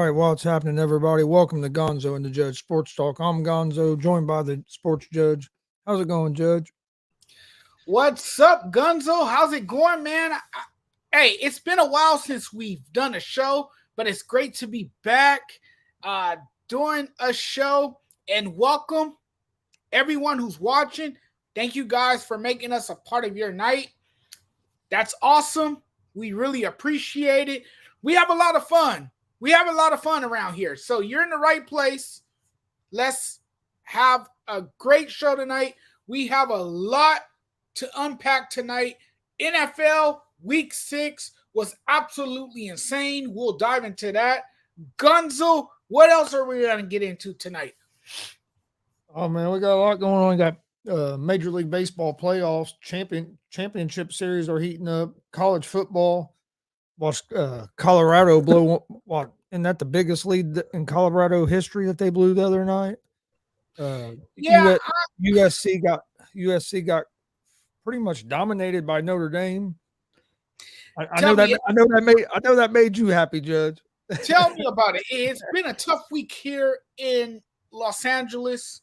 right, what's happening, everybody? Welcome to Gonzo and the Judge Sports Talk. I'm Gonzo, joined by the Sports Judge. How's it going, Judge? What's up, Gonzo? How's it going, man? Hey, it's been a while since we've done a show, but it's great to be back uh, doing a show. And welcome everyone who's watching. Thank you guys for making us a part of your night. That's awesome. We really appreciate it. We have a lot of fun. We have a lot of fun around here. So you're in the right place. Let's have a great show tonight. We have a lot to unpack tonight. NFL Week 6 was absolutely insane. We'll dive into that. Gunzo, what else are we going to get into tonight? Oh man, we got a lot going on. We got Major League Baseball playoffs, championship series are heating up. College football. Watched Colorado blow. What? Isn't that the biggest lead in Colorado history that they blew the other night? Yeah, USC got pretty much dominated by Notre Dame. I know me, that made you happy, Judge. Tell me about it. It's been a tough week here in Los Angeles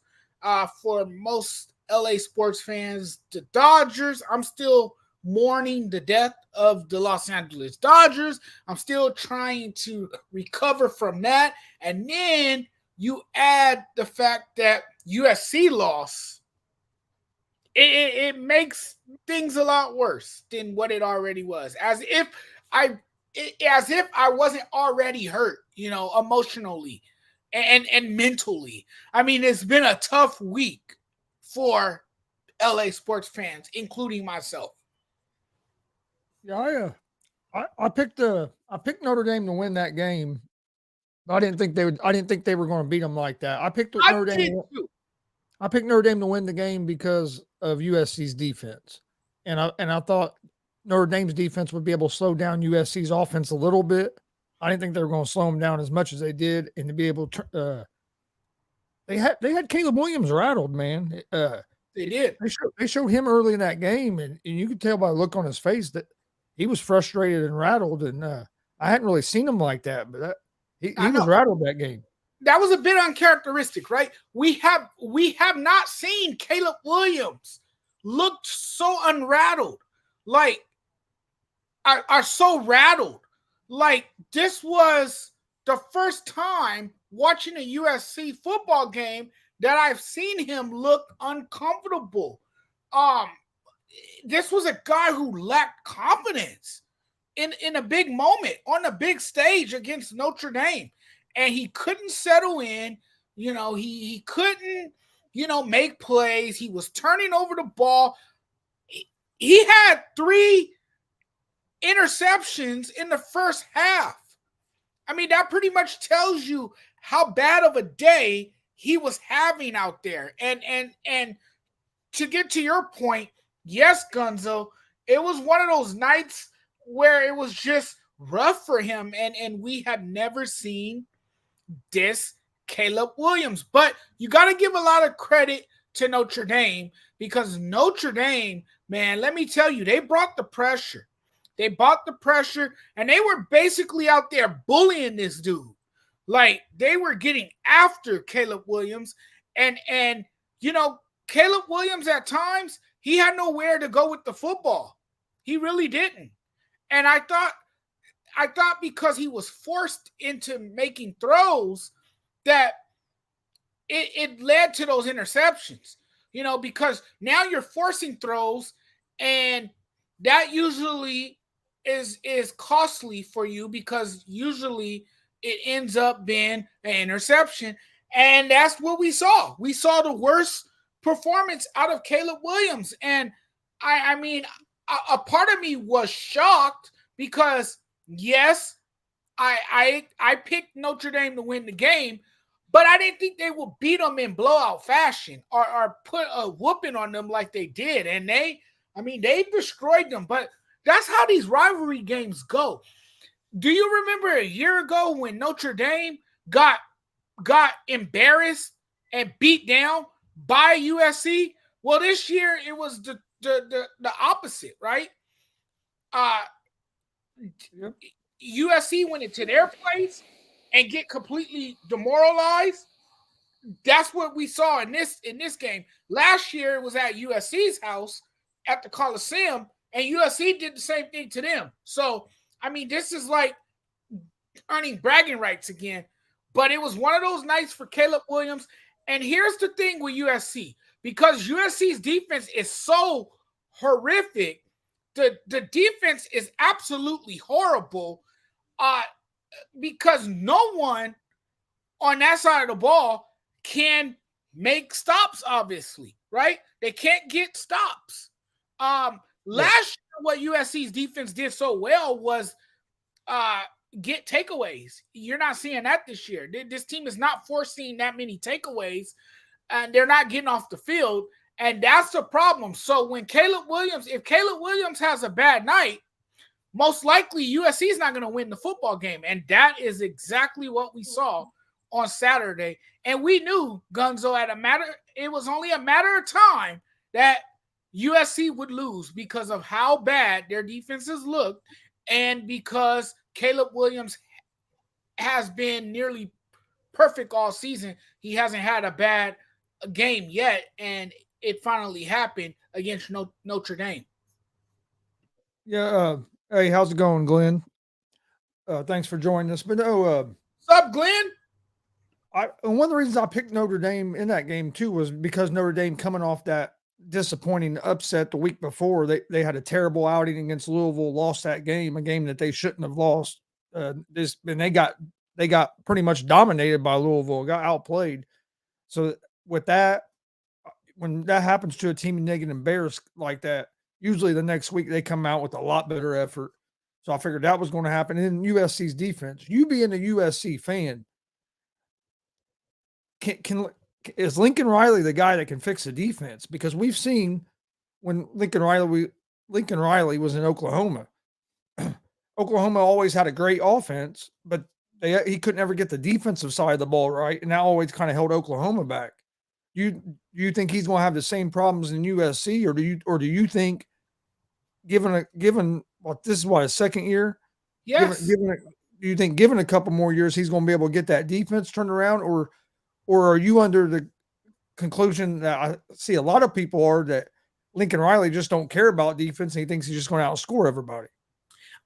for most LA sports fans. The Dodgers, I'm still mourning the death of the Los Angeles Dodgers. I'm still trying to recover from that. And then you add the fact that USC lost. It makes things a lot worse than what it already was. As if I wasn't already hurt, emotionally and mentally. I mean, it's been a tough week for LA sports fans, including myself. Yeah, I picked Notre Dame to win that game. I didn't think they were going to beat them like that. I picked Notre Dame to win the game because of USC's defense, and I thought Notre Dame's defense would be able to slow down USC's offense a little bit. I didn't think they were going to slow them down as much as they did, and to be able to. They had Caleb Williams rattled, man. They did. They showed him early in that game, and you could tell by the look on his face that he was frustrated and rattled. And I hadn't really seen him like that, but he was rattled that game. That was a bit uncharacteristic, right? We have not seen Caleb Williams looked so unrattled, like are so rattled. Like this was the first time watching a USC football game that I've seen him look uncomfortable. This was a guy who lacked confidence in a big moment on a big stage against Notre Dame. And he couldn't settle in, he couldn't, make plays. He was turning over the ball. He had 3 interceptions in the first half. I mean, that pretty much tells you how bad of a day he was having out there. And to get to your point, yes, Gunzo, it was one of those nights where it was just rough for him. And we had never seen this Caleb Williams. But you got to give a lot of credit to Notre Dame because Notre Dame, man, let me tell you, they brought the pressure. They brought the pressure, and they were basically out there bullying this dude. Like, they were getting after Caleb Williams. And Caleb Williams at times, he had nowhere to go with the football. He really didn't. And I thought because he was forced into making throws that it led to those interceptions, because now you're forcing throws and that usually is costly for you because usually it ends up being an interception. And that's what we saw. We saw the worst performance out of Caleb Williams. And I mean, a part of me was shocked because yes, I picked Notre Dame to win the game, but I didn't think they would beat them in blowout fashion or put a whooping on them like they did. And they destroyed them. But that's how these rivalry games go. Do you remember a year ago when Notre Dame got embarrassed and beat down by USC? Well, this year it was the opposite, right? Yep. USC went into their place and get completely demoralized. That's what we saw in this game. Last year it was at USC's house at the Coliseum, and USC did the same thing to them. So I mean, this is like earning bragging rights again. But it was one of those nights for Caleb Williams. And here's the thing with USC, because USC's defense is so horrific, the defense is absolutely horrible, because no one on that side of the ball can make stops, obviously, right? They can't get stops. Last year, what USC's defense did so well was get takeaways. You're not seeing that this year. This team is not forcing that many takeaways, and they're not getting off the field, and that's the problem. So when if Caleb Williams has a bad night, most likely USC is not going to win the football game, and that is exactly what we saw on Saturday. And we knew, Gonzo, it was only a matter of time that USC would lose because of how bad their defenses looked, and because Caleb Williams has been nearly perfect all season. He hasn't had a bad game yet, and it finally happened against Notre Dame. Yeah. Hey, how's it going, Glenn? Thanks for joining us. But no, what's up, Glenn? One of the reasons I picked Notre Dame in that game too was because Notre Dame, coming off that disappointing upset the week before, they had a terrible outing against Louisville, lost that game, a game that they shouldn't have lost. And they got pretty much dominated by Louisville, got outplayed. So with that, when that happens to a team and they get embarrassed like that, usually the next week they come out with a lot better effort. So I figured that was going to happen. And in USC's defense, you being a USC fan, is Lincoln Riley the guy that can fix the defense? Because we've seen when Lincoln Riley was in Oklahoma, Oklahoma always had a great offense, but he couldn't ever get the defensive side of the ball right, and that always kind of held Oklahoma back. You think he's going to have the same problems in USC, or do you think, given what this is his second year? Yes. Do you think given a couple more years he's going to be able to get that defense turned around, or are you under the conclusion that I see a lot of people are, that Lincoln Riley just don't care about defense and he thinks he's just going to outscore everybody?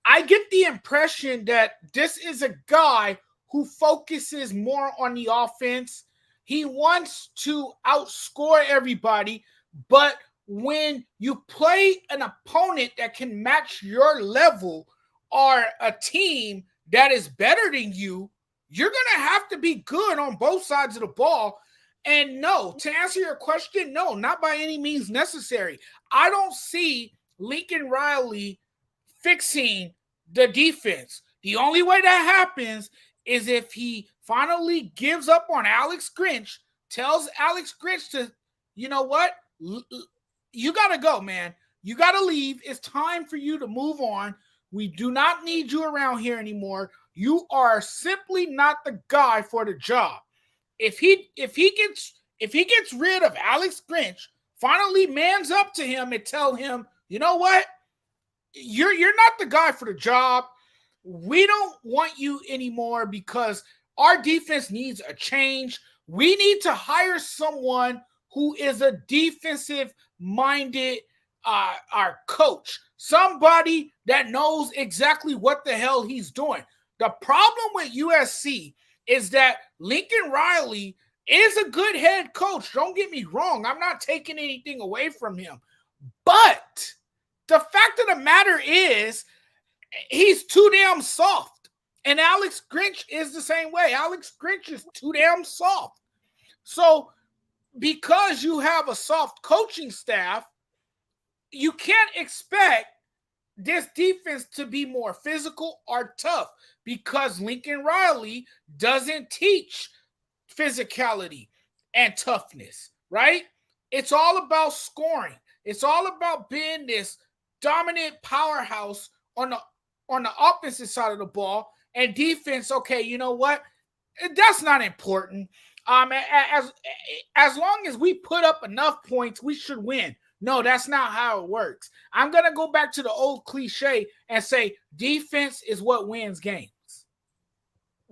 I get the impression that this is a guy who focuses more on the offense. He wants to outscore everybody, but when you play an opponent that can match your level, or a team that is better than you, you're going to have to be good on both sides of the ball. And no, to answer your question, no, not by any means necessary. I don't see Lincoln Riley fixing the defense. The only way that happens is if he finally gives up on Alex Grinch, tells Alex Grinch to, you know what, you got to go, man. You got to leave. It's time for you to move on. We do not need you around here anymore. You are simply not the guy for the job. If he gets rid of Alex Grinch, finally mans up to him and tell him, you know what? You're not the guy for the job. We don't want you anymore because our defense needs a change. We need to hire someone who is a defensive-minded our coach, somebody that knows exactly what the hell he's doing. The problem with USC is that Lincoln Riley is a good head coach. Don't get me wrong. I'm not taking anything away from him. But the fact of the matter is he's too damn soft. And Alex Grinch is the same way. Alex Grinch is too damn soft. So because you have a soft coaching staff, you can't expect this defense to be more physical or tough, because Lincoln Riley doesn't teach physicality and toughness, right? It's all about scoring. It's all about being this dominant powerhouse on the offensive side of the ball, and defense, okay, you know what? That's not important. As long as we put up enough points, we should win. No, that's not how it works. I'm going to go back to the old cliche and say defense is what wins games.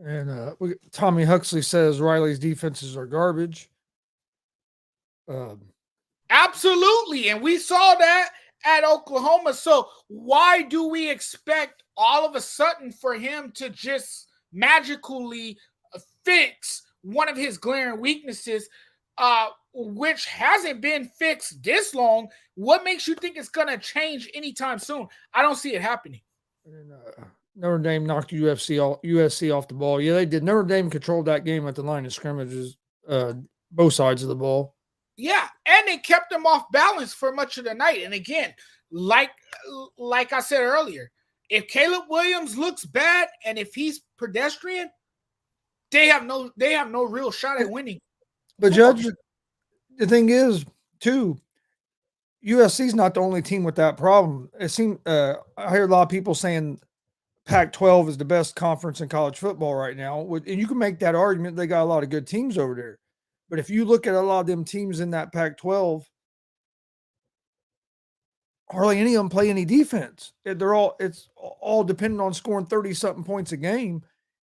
And Tommy Huxley says Riley's defenses are garbage. Absolutely. And we saw that at Oklahoma. So why do we expect all of a sudden for him to just magically fix one of his glaring weaknesses, which hasn't been fixed this long? What makes you think it's going to change anytime soon? I don't see it happening. And Notre Dame knocked USC off the ball. Yeah, they did. Notre Dame controlled that game at the line of scrimmages, both sides of the ball. Yeah, and they kept them off balance for much of the night. And again, like I said earlier, if Caleb Williams looks bad and if he's pedestrian, they have no real shot at winning. But Judge, the thing is, too, USC's not the only team with that problem. It seems I hear a lot of people saying Pac-12 is the best conference in college football right now, and you can make that argument. They got a lot of good teams over there. But if you look at a lot of them teams in that Pac-12, hardly any of them play any defense. It's all dependent on scoring 30-something points a game.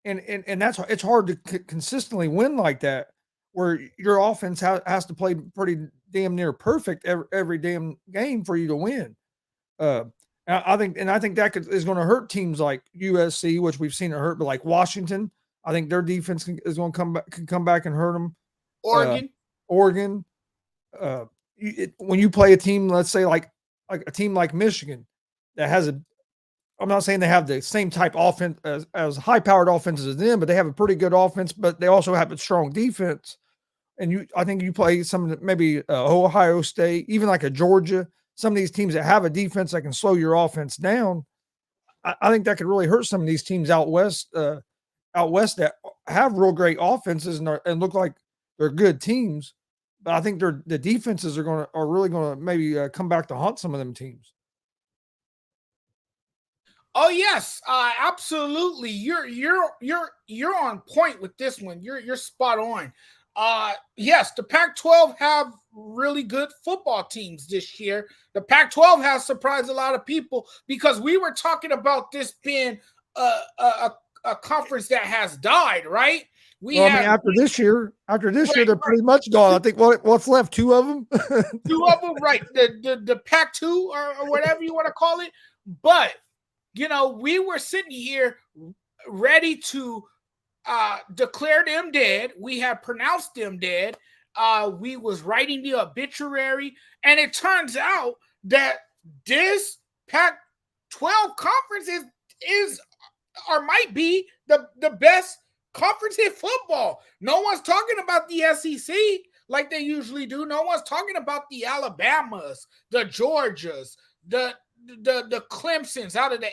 And it's hard to consistently win like that, where your offense has to play pretty damn near perfect every damn game for you to win. I think that is going to hurt teams like USC, which we've seen it hurt, but like Washington, I think their defense is going to come back and hurt them. Oregon. When you play a team, let's say like a team like Michigan, that has I'm not saying they have the same type offense as high-powered offenses as them, but they have a pretty good offense, but they also have a strong defense. And I think you play maybe Ohio State, even like a Georgia, some of these teams that have a defense that can slow your offense down. I think that could really hurt some of these teams out west that have real great offenses and look like they're good teams. But I think the defenses are really going to maybe come back to haunt some of them teams. Oh yes, absolutely. You're on point with this one. You're spot on. Yes, the Pac-12 have really good football teams this year. The Pac-12 has surprised a lot of people because we were talking about this being a conference that has died, right? After this year, they're pretty much gone. I think what's left, two of them. Two of them, right? The Pac-2 or whatever you want to call it. But we were sitting here ready to declare them dead. We have pronounced them dead. We was writing the obituary, and it turns out that this Pac-12 conference is or might be the best conference in football. No one's talking about the SEC like they usually do. No one's talking about the Alabamas, the Georgias, the Clemsons out of the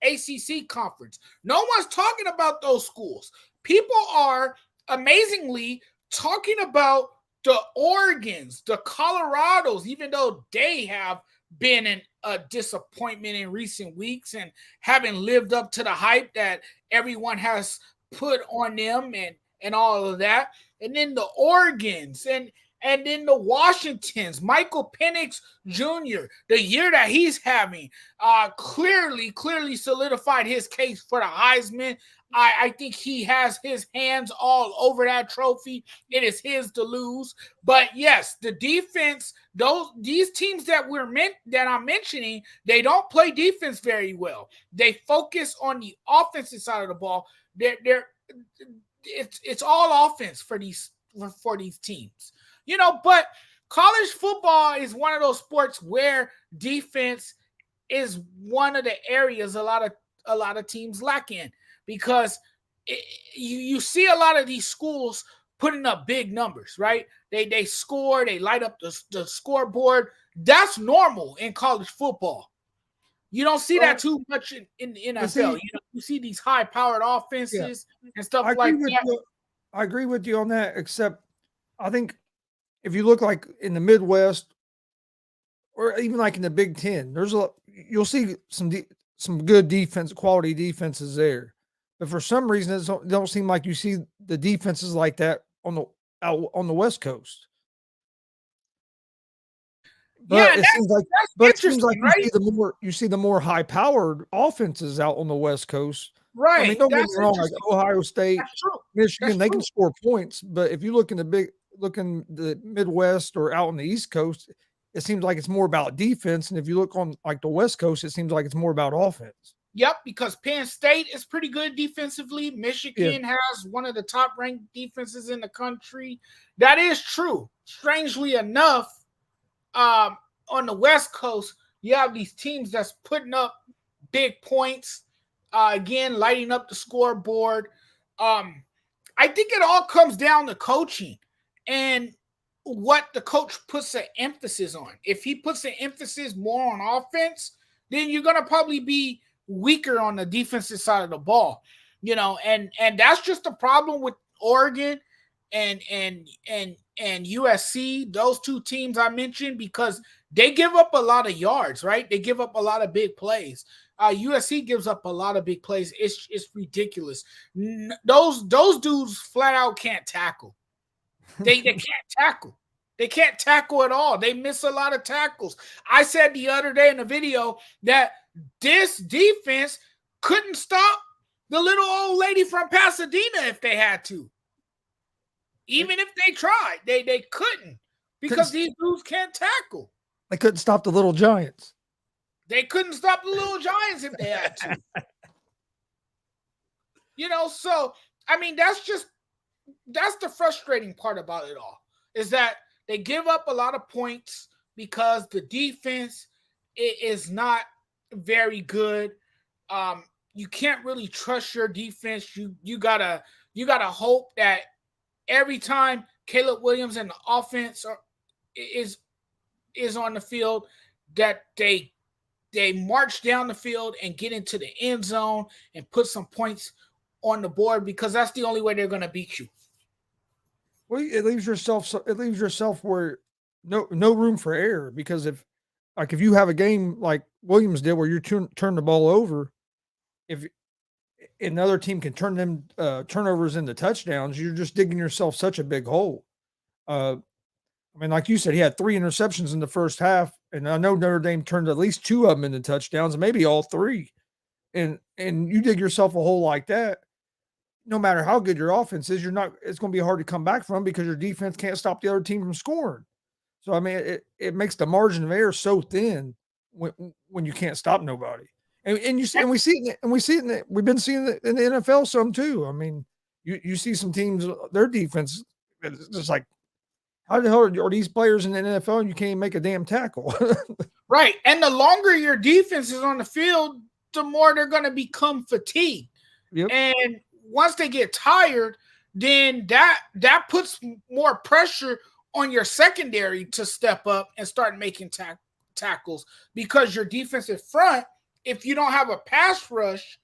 ACC conference. No one's talking about those schools. People are amazingly talking about the Oregons, the Colorados, even though they have been a disappointment in recent weeks and haven't lived up to the hype that everyone has put on them and all of that. And then the Oregons and then the Washingtons, Michael Penix Jr., the year that he's having, clearly solidified his case for the Heisman. I think he has his hands all over that trophy. It is his to lose. But yes, the defense, these teams that I'm mentioning, they don't play defense very well. They focus on the offensive side of the ball. It's all offense for these teams. But college football is one of those sports where defense is one of the areas a lot of teams lack in, because you see a lot of these schools putting up big numbers, right? They score, they light up the scoreboard. That's normal in college football. You don't see that too much in the NFL. You see these high-powered offenses and stuff like that. I agree with you on that, except I think if you look like in the Midwest or even like in the Big Ten, you'll see some good defense, quality defenses there. But for some reason, it don't seem like you see the defenses like that on the West Coast. But it seems like right? you see the more high-powered offenses out on the West Coast. I mean, Right. don't get me That's wrong, like interesting. Ohio State, That's true. That's Michigan, they can true. score points, but if you look in the Midwest or out on the East Coast, it seems like it's more about defense, and if you look on like the West Coast, it seems like it's more about offense. Yep, because Penn State is pretty good defensively. Yeah. Michigan has one of the top ranked defenses in the country. That is true. Strangely enough, on the West Coast, you have these teams that's putting up big points, again, lighting up the scoreboard. I think it all comes down to coaching and what the coach puts an emphasis on. If he puts an emphasis more on offense, then you're gonna probably be weaker on the defensive side of the ball. And that's just a problem with Oregon and USC, those two teams I mentioned, because they give up a lot of yards, right? They give up a lot of big plays. USC gives up a lot of big plays. It's ridiculous. Those dudes flat out can't tackle. They can't tackle. They can't tackle at all. They miss a lot of tackles. I said the other day in the video that this defense couldn't stop the little old lady from Pasadena if they had to. Even if they tried, they couldn't, because these dudes can't tackle. They couldn't stop the little giants. They couldn't stop the little giants if they had to. So I mean, that's the frustrating part about it all, is that they give up a lot of points because the defense is not very good. You can't really trust your defense. You gotta hope that every time Caleb Williams and the offense is on the field, that they march down the field and get into the end zone and put some points on the board, because that's the only way they're going to beat you. Well, it leaves yourself where no room for error, because if you have a game like Williams did where you turn the ball over, if another team can turn them turnovers into touchdowns, you're just digging yourself such a big hole. I mean, like you said, he had 3 interceptions in the first half, and I know Notre Dame turned at least 2 of them into touchdowns, maybe all 3. And you dig yourself a hole like that, no matter how good your offense is, it's going to be hard to come back from, because your defense can't stop the other team from scoring. So I mean, it makes the margin of error so thin when you can't stop nobody. And we see it we've been seeing it in the NFL some too. I mean, you see some teams, their defense is just like, how the hell are these players in the NFL and you can't even make a damn tackle? Right. And the longer your defense is on the field, the more they're going to become fatigued. Yep. And once they get tired, then that puts more pressure on your secondary to step up and start making tackles, because your defensive front, if you don't have a pass rush,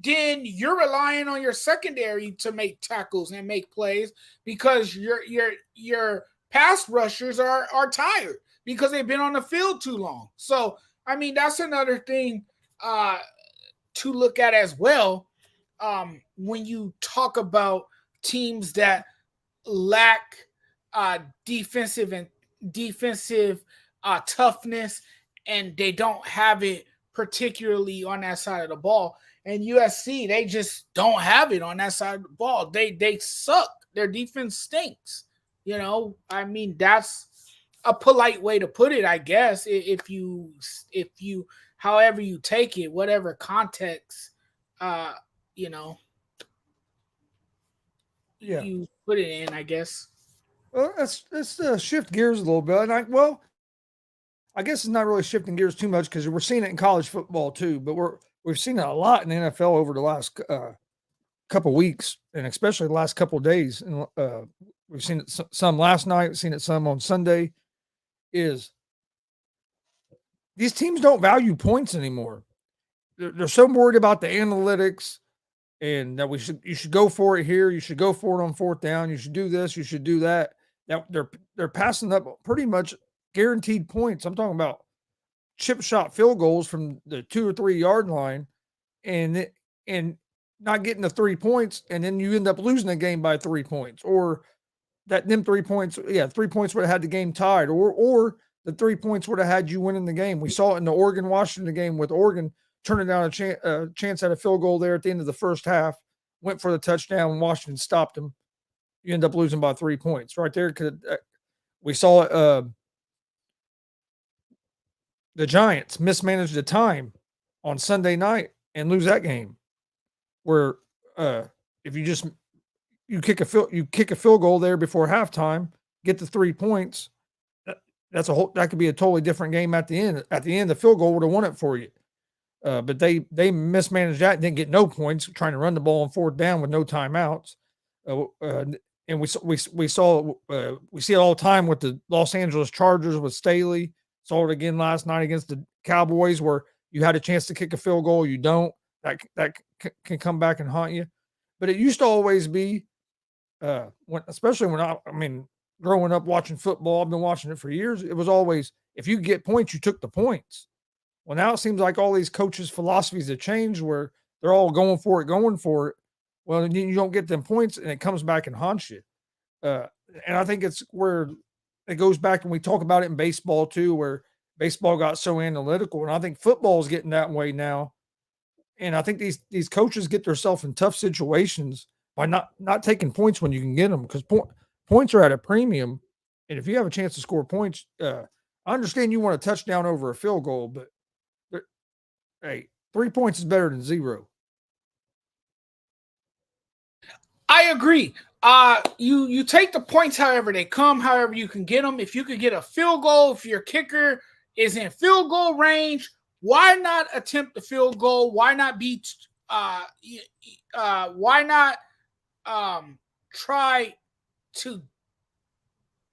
then you're relying on your secondary to make tackles and make plays, because your pass rushers are tired because they've been on the field too long. So, I mean, that's another thing to look at as well. When you talk about teams that lack defensive toughness, and they don't have it particularly on that side of the ball. And USC, they just don't have it on that side of the ball. They suck. Their defense stinks. I mean, that's a polite way to put it, I guess. If you however you take it, whatever context, you put it in, I guess. Well, let's shift gears a little bit. And I guess it's not really shifting gears too much, because we're seeing it in college football too, but we've seen it a lot in the NFL over the last couple weeks, and especially the last couple of days. And we've seen it some last night, we've seen it some on Sunday. Is these teams don't value points anymore. They're so worried about the analytics, and that you should go for it here, you should go for it on 4th down, you should do this, you should do that. That they're passing up pretty much guaranteed points. I'm talking about chip shot field goals from the 2 or 3 yard line, and not getting the 3 points, and then you end up losing the game by 3 points, or that them 3 points, 3 points would have had the game tied, or the 3 points would have had you winning the game. We saw it in the Oregon-Washington game with Oregon turning down a chance at a field goal there at the end of the first half, went for the touchdown, and Washington stopped him. You end up losing by 3 points right there. We saw the Giants mismanage the time on Sunday night and lose that game. Where if you kick a field goal there before halftime, get the 3 points. That could be a totally different game at the end. At the end, the field goal would have won it for you. But they mismanaged that and didn't get no points trying to run the ball on fourth down with no timeouts. And we see it all the time with the Los Angeles Chargers with Staley. Saw it again last night against the Cowboys where you had a chance to kick a field goal, you don't. That can come back and haunt you. But it used to always be, especially when growing up watching football, I've been watching it for years. It was always, if you get points, you took the points. Well, now it seems like all these coaches' philosophies have changed where they're all going for it. Well, then you don't get them points and it comes back and haunts you. And I think it's where it goes back, and we talk about it in baseball too, where baseball got so analytical. And I think football is getting that way now. And I think these coaches get themselves in tough situations by not taking points when you can get them, because points are at a premium. And if you have a chance to score points, I understand you want a touchdown over a field goal, but hey, 3 points is better than 0. I agree. You take the points however they come, however you can get them. If you could get a field goal, if your kicker is in field goal range, why not attempt the field goal? Why not try to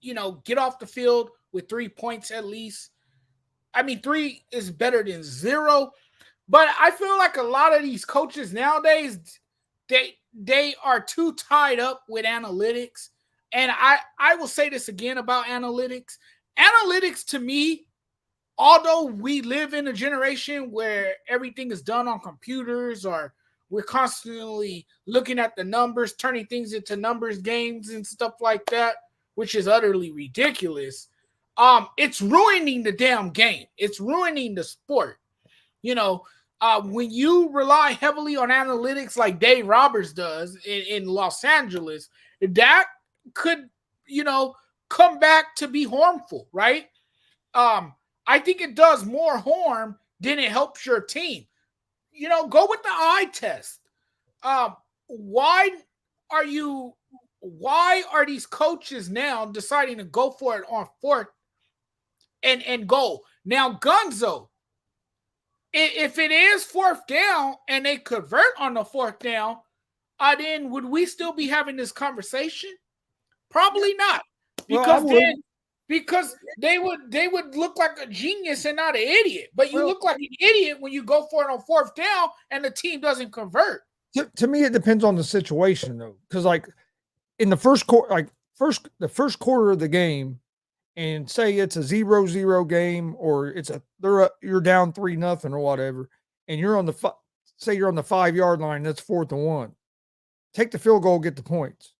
get off the field with 3 points at least? I mean, 3 is better than 0. But I feel like a lot of these coaches nowadays, they are too tied up with analytics. And I will say this again about analytics. Analytics, to me, although we live in a generation where everything is done on computers, or we're constantly looking at the numbers, turning things into numbers games and stuff like that, which is utterly ridiculous. It's ruining the damn game. It's ruining the sport. When you rely heavily on analytics like Dave Roberts does in Los Angeles, that could, come back to be harmful, right? I think it does more harm than it helps your team. Go with the eye test. Why are these coaches now deciding to go for it on fourth and goal? Now, Gonzo, if it is fourth down and they convert on the fourth down, then would we still be having this conversation? Probably not, because they would look like a genius and not an idiot. But you look like an idiot when you go for it on fourth down and the team doesn't convert. To me, it depends on the situation though, because like in the first quarter, the first quarter of the game, and say it's a 0-0 game, or you're down 3-0 or whatever, and you're on the 5-yard line, that's 4th and 1. Take the field goal, get the points.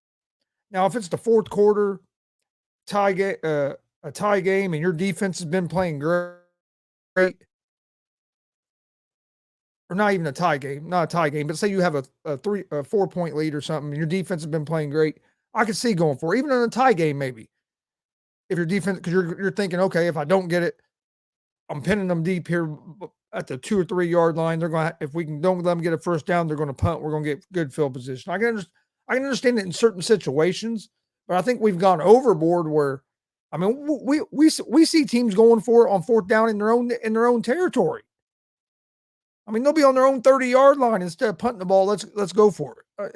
Now, if it's the fourth quarter, a tie game, and your defense has been playing great, or not even not a tie game, but say you have a 4-point lead or something, and your defense has been playing great, I could see going for it, even in a tie game maybe. If your defense, because you're thinking, okay, if I don't get it, I'm pinning them deep here at the 2 or 3 yard line. They're going to, if we don't let them get a first down, they're going to punt. We're going to get good field position. I can understand it in certain situations, but I think we've gone overboard where, we see teams going for it on fourth down in their own territory. They'll be on their own 30-yard line instead of punting the ball. Let's go for it.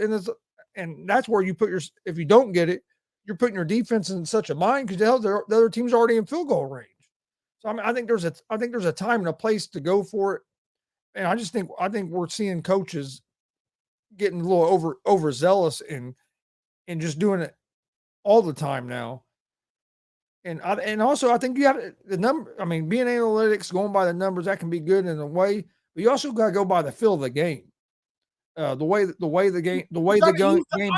And that's where you if you don't get it, you're putting your defense in such a bind because the other team's already in field goal range. So I think there's a time and a place to go for it. And I think we're seeing coaches getting a little overzealous and just doing it all the time now. And also I think you have the number. Being analytics, going by the numbers, that can be good in a way, but you also got to go by the feel of the game. The way the game's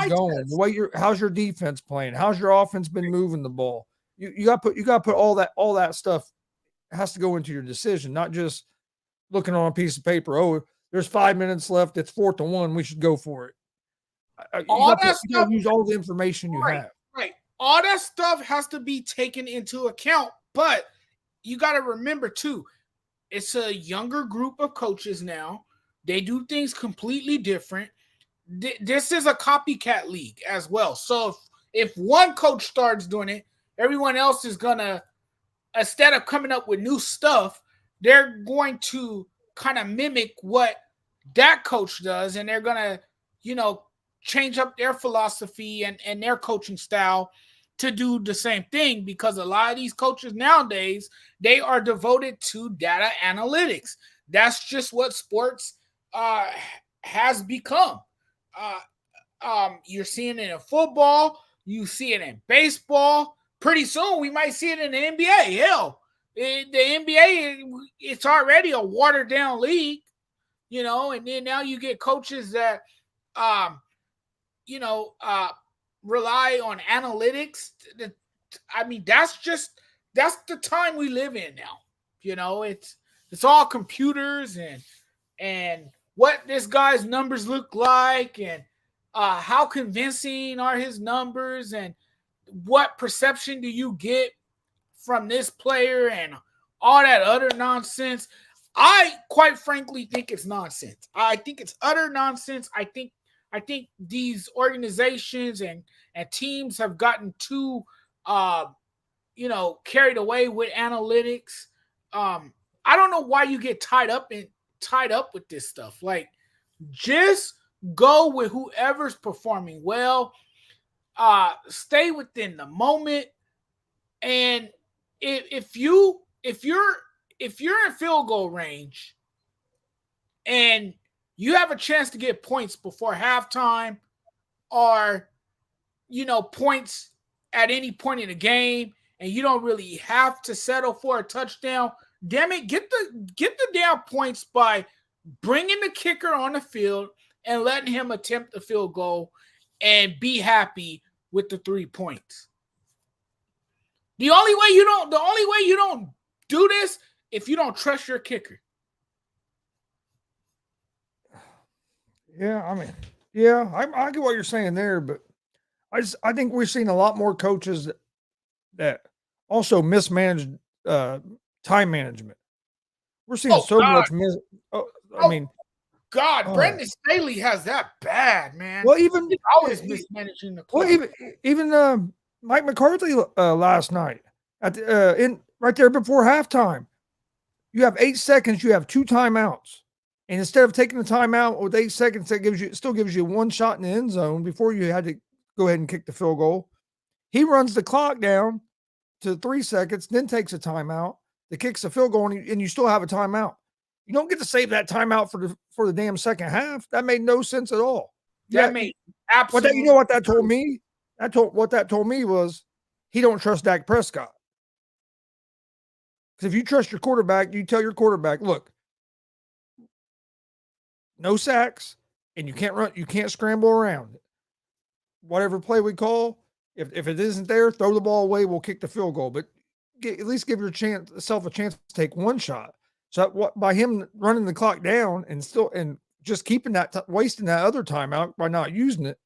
going, how's your defense playing? How's your offense been moving the ball? You got to put all that stuff has to go into your decision, not just looking on a piece of paper. Oh, there's 5 minutes left. It's 4-1. We should go for it. You All got that to stuff, use all the information you right, have. right. All that stuff has to be taken into account. But you got to remember too, it's a younger group of coaches now. They do things completely different. This is a copycat league as well. So if one coach starts doing it, everyone else is gonna, instead of coming up with new stuff, they're going to kind of mimic what that coach does, and they're gonna, change up their philosophy and their coaching style to do the same thing, because a lot of these coaches nowadays, they are devoted to data analytics. That's just what sports has become. You're seeing it in football, you see it in baseball. Pretty soon, we might see it in the NBA. Hell, the NBA, it's already a watered down league, and then now you get coaches that, rely on analytics. I mean, that's the time we live in now. It's all computers and what this guy's numbers look like, and how convincing are his numbers, and what perception do you get from this player, and all that other nonsense. I quite frankly think it's nonsense. I think it's utter nonsense. I think these organizations and teams have gotten too carried away with analytics. I don't know why you get tied up with this stuff. Like, just go with whoever's performing well. Stay within the moment, and if you're in field goal range and you have a chance to get points before halftime, or points at any point in the game, and you don't really have to settle for a touchdown, damn it, get the damn points by bringing the kicker on the field and letting him attempt the field goal and be happy with the 3 points. The only way you don't do this, if you don't trust your kicker. Yeah, I get what you're saying there, but I think we're seeing a lot more coaches that also mismanage time management. We're seeing much Brendan Staley has that bad, man. Well, even he's always mismanaging the clock. Well, even Mike McCarthy last night right there before halftime, you have 8 seconds. You have 2 timeouts, and instead of taking the timeout with 8 seconds, that still gives you 1 shot in the end zone before you had to go ahead and kick the field goal. He runs the clock down to 3 seconds, then takes a timeout. That kicks the field goal, and you still have a timeout. You don't get to save that timeout for the damn second half. That made no sense at all. That made absolutely. You know what that told me? What that told me was he don't trust Dak Prescott. Because if you trust your quarterback, you tell your quarterback, look, no sacks, and you can't scramble around. Whatever play we call, if it isn't there, throw the ball away. We'll kick the field goal, but at least give yourself a chance to take 1 shot. So by him running the clock down and just keeping wasting that other timeout by not using it,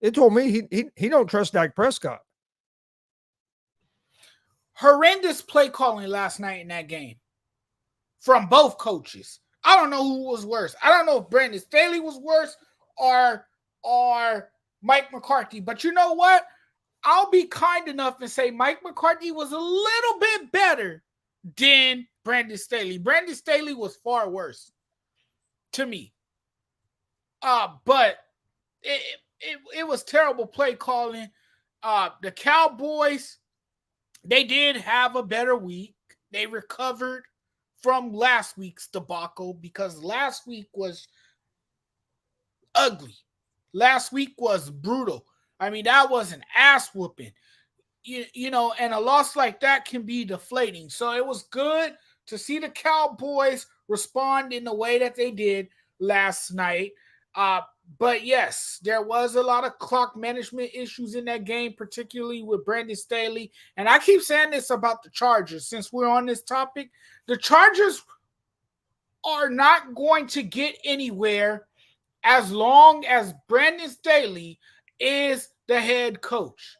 it told me he don't trust Dak Prescott. Horrendous play calling last night in that game from both coaches. I don't know who was worse. I don't know if Brandon Staley was worse or Mike McCarthy. But you know what? I'll be kind enough and say Mike McCarthy was a little bit better than Brandon Staley. Brandon Staley was far worse to me. But it was terrible play calling. The Cowboys, they did have a better week. They recovered from last week's debacle, because last week was ugly. Last week was brutal. I mean, that was an ass whooping. And a loss like that can be deflating. So it was good to see the Cowboys respond in the way that they did last night. But yes, there was a lot of clock management issues in that game, particularly with Brandon Staley. And I keep saying this about the Chargers since we're on this topic. The Chargers are not going to get anywhere as long as Brandon Staley is the head coach.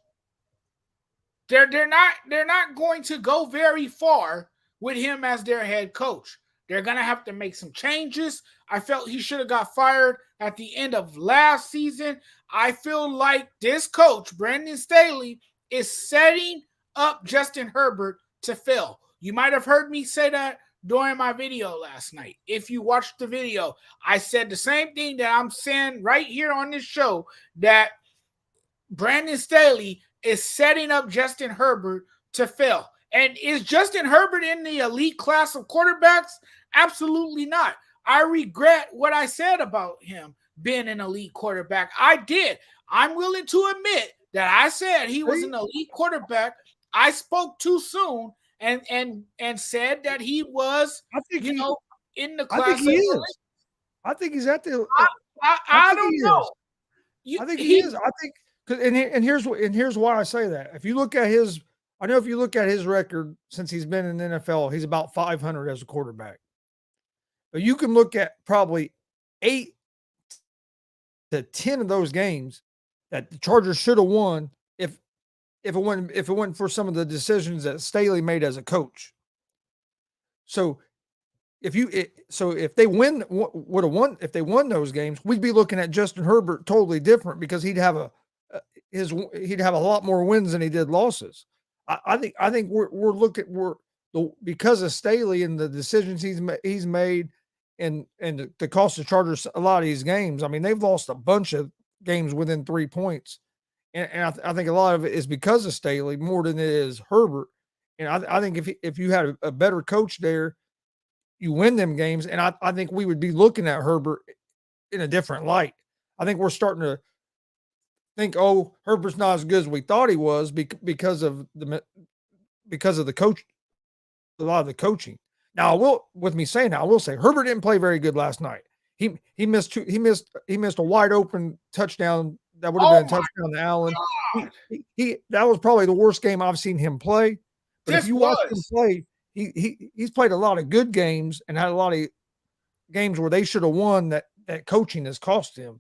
They're not going to go very far with him as their head coach. They're going to have to make some changes. I felt he should have got fired at the end of last season. I feel like this coach, Brandon Staley, is setting up Justin Herbert to fail. You might have heard me say that during my video last night. If you watched the video, I said the same thing that I'm saying right here on this show, that Brandon Staley is setting up Justin Herbert to fail. And is Justin Herbert in the elite class of quarterbacks? Absolutely not. I regret what I said about him being an elite quarterback. I did. I'm willing to admit that I said he was an elite quarterback. I spoke too soon and said that he was, in the class. I think he is. I think he's at the. I don't know. I think he is. I think. And here's why I say that. If you look at his, I know if you look at his record since he's been in the NFL, he's about 500 as a quarterback. But you can look at probably 8 to 10 of those games that the Chargers should have won if it wasn't for some of the decisions that Staley made as a coach. So if they if they won those games, we'd be looking at Justin Herbert totally different because he'd have a lot more wins than he did losses. I think because of Staley and the decisions he's made and the cost of Chargers a lot of these games. I mean, they've lost a bunch of games within 3 points, and I think a lot of it is because of Staley more than it is Herbert. And I think if you had a better coach there, you win them games, and I think we would be looking at Herbert in a different light. I think we're starting to think, oh, Herbert's not as good as we thought he was because of the coach, a lot of the coaching. Now, I will say Herbert didn't play very good last night. He missed a wide open touchdown that would have been a touchdown to Allen. That was probably the worst game I've seen him play. But if you watch him play, he's played a lot of good games and had a lot of games where they should have won that coaching has cost him.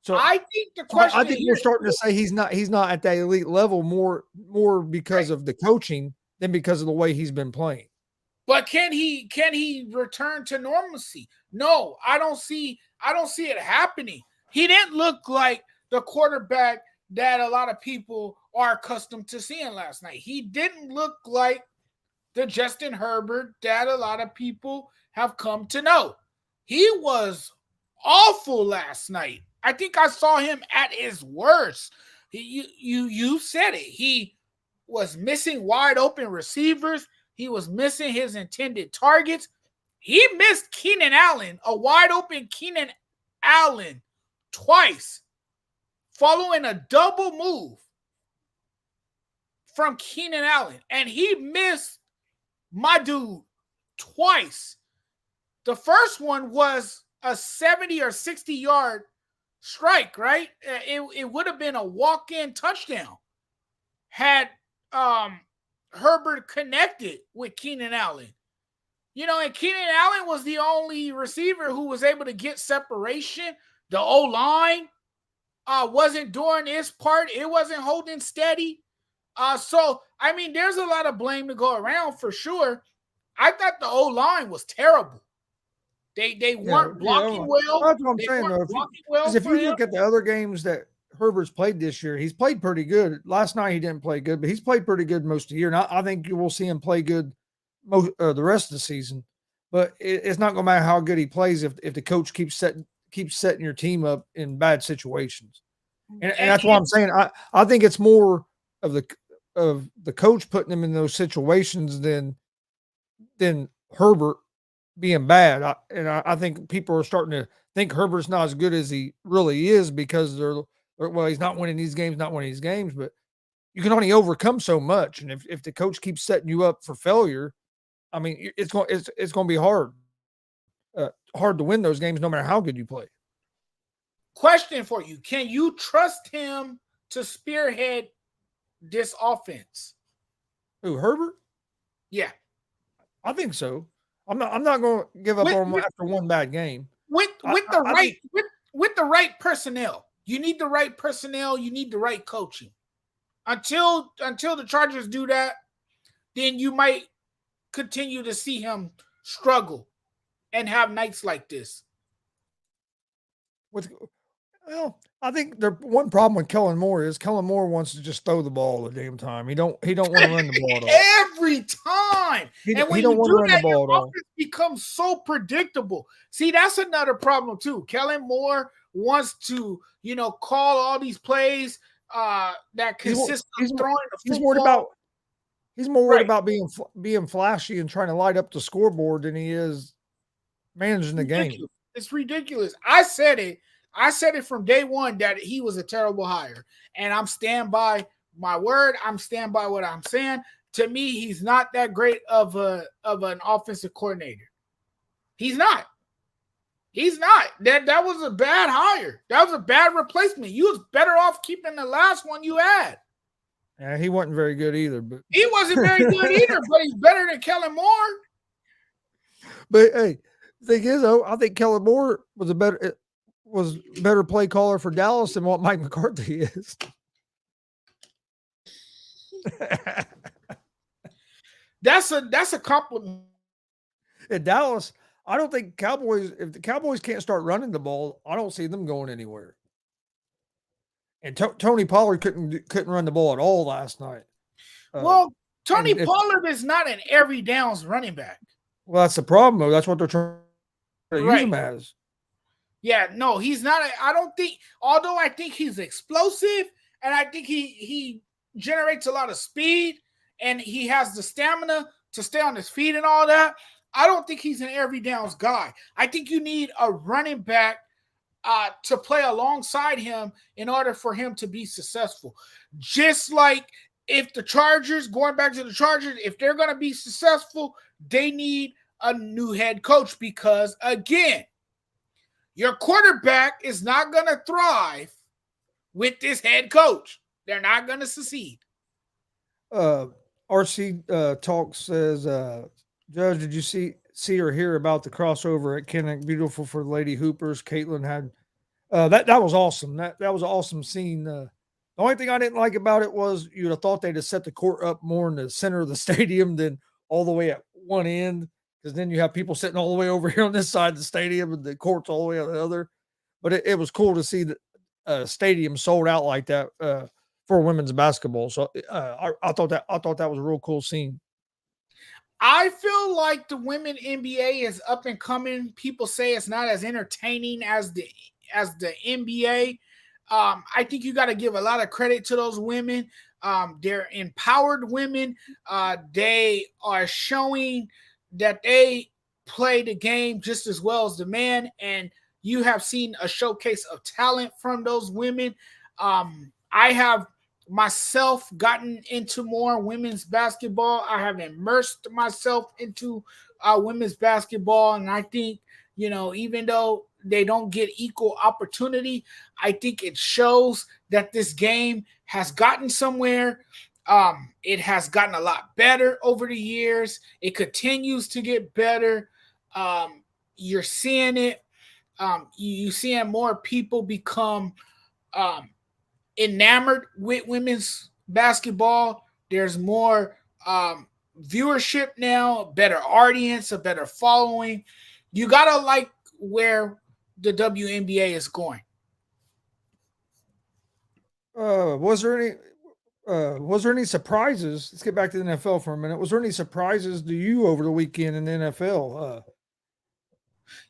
So I think the question I think we're starting to say he's not at that elite level more because of the coaching than because of the way he's been playing. But can he return to normalcy? No, I don't see it happening. He didn't look like the quarterback that a lot of people are accustomed to seeing last night. He didn't look like the Justin Herbert that a lot of people have come to know. He was awful last night. I think I saw him at his worst. You said it. He was missing wide open receivers. He was missing his intended targets. He missed Keenan Allen, a wide open Keenan Allen, twice, following a double move from Keenan Allen. And he missed my dude twice. The first one was a 70 or 60 yard strike, right? It would have been a walk-in touchdown had Herbert connected with Keenan Allen. And Keenan Allen was the only receiver who was able to get separation. The O-line wasn't doing its part. It wasn't holding steady. So, I mean, there's a lot of blame to go around for sure. I thought the O-line was terrible. They weren't blocking well. That's what I'm saying, though. Because if you look at the other games that Herbert's played this year, he's played pretty good. Last night he didn't play good, but he's played pretty good most of the year. And I think you will see him play good the rest of the season. But it's not going to matter how good he plays if the coach keeps setting your team up in bad situations. And that's why I'm saying I think it's more of the coach putting him in those situations than Herbert being bad. I think people are starting to think Herbert's not as good as he really is because he's not winning these games, but you can only overcome so much. And if the coach keeps setting you up for failure, I mean, it's going to be hard to win those games no matter how good you play. Question for you. Can you trust him to spearhead this offense? Who, Herbert? Yeah. I think so. I'm not going to give up with, on him with, after one bad game. with I, with I, the I right think with the right personnel. You need the right personnel. You need the right coaching. Until the Chargers do that, then you might continue to see him struggle and have nights like this. with well, I think the one problem with Kellen Moore is Kellen Moore wants to just throw the ball all the damn time. He don't want to run the ball at all. Every time. And He when don't you want to do run the that, your ball at all. offense becomes so predictable. See, that's another problem too. Kellen Moore wants to, call all these plays that consist of throwing the He's worried football. about he's more worried Right. about being flashy and trying to light up the scoreboard than he is managing the game. It's ridiculous. I said it. I said it from day one that he was a terrible hire, and I'm stand by my word. I'm stand by what I'm saying. To me, he's not that great of an offensive coordinator. He's not. He's not. That was a bad hire. That was a bad replacement. You was better off keeping the last one you had. Yeah, he wasn't very good either. But he wasn't very good either. But he's better than Kellen Moore. But hey, the thing is, though, I think Kellen Moore was better play caller for Dallas than what Mike McCarthy is. That's a compliment. In Dallas, I don't think if the Cowboys can't start running the ball, I don't see them going anywhere. And Tony Pollard couldn't run the ball at all last night. Well, Tony Pollard is not an every downs running back. Well, that's the problem, though. That's what they're trying to use him as. Yeah, no, he's not. I don't think, although I think he's explosive and I think he generates a lot of speed and he has the stamina to stay on his feet and all that, I don't think he's an every downs guy. I think you need a running back to play alongside him in order for him to be successful. Just like if the Chargers, going back to the Chargers, if they're going to be successful, they need a new head coach because, again, your quarterback is not going to thrive with this head coach. They're not going to succeed. RC Talk says, Judge, did you see or hear about the crossover at Kinnick? Beautiful for Lady Hoopers. Caitlin had that was awesome. That was an awesome scene. The only thing I didn't like about it was you'd have thought they'd have set the court up more in the center of the stadium than all the way at one end, because then you have people sitting all the way over here on this side of the stadium and the court's all the way on the other. But it was cool to see the stadium sold out like that for women's basketball. So I thought that was a real cool scene. I feel like the women NBA is up and coming. People say it's not as entertaining as the NBA. I think you got to give a lot of credit to those women. They're empowered women. They are showing that they play the game just as well as the man, and you have seen a showcase of talent from those women. I have myself gotten into more women's basketball. I have immersed myself into women's basketball, and I think, even though they don't get equal opportunity, I think it shows that this game has gotten somewhere. It has gotten a lot better over the years. It continues to get better. You're seeing it. You're seeing more people become enamored with women's basketball. There's more viewership now, better audience, a better following. You gotta like where the WNBA is going. Was there any surprises? Let's get back to the NFL for a minute. Was there any surprises to you over the weekend in the NFL?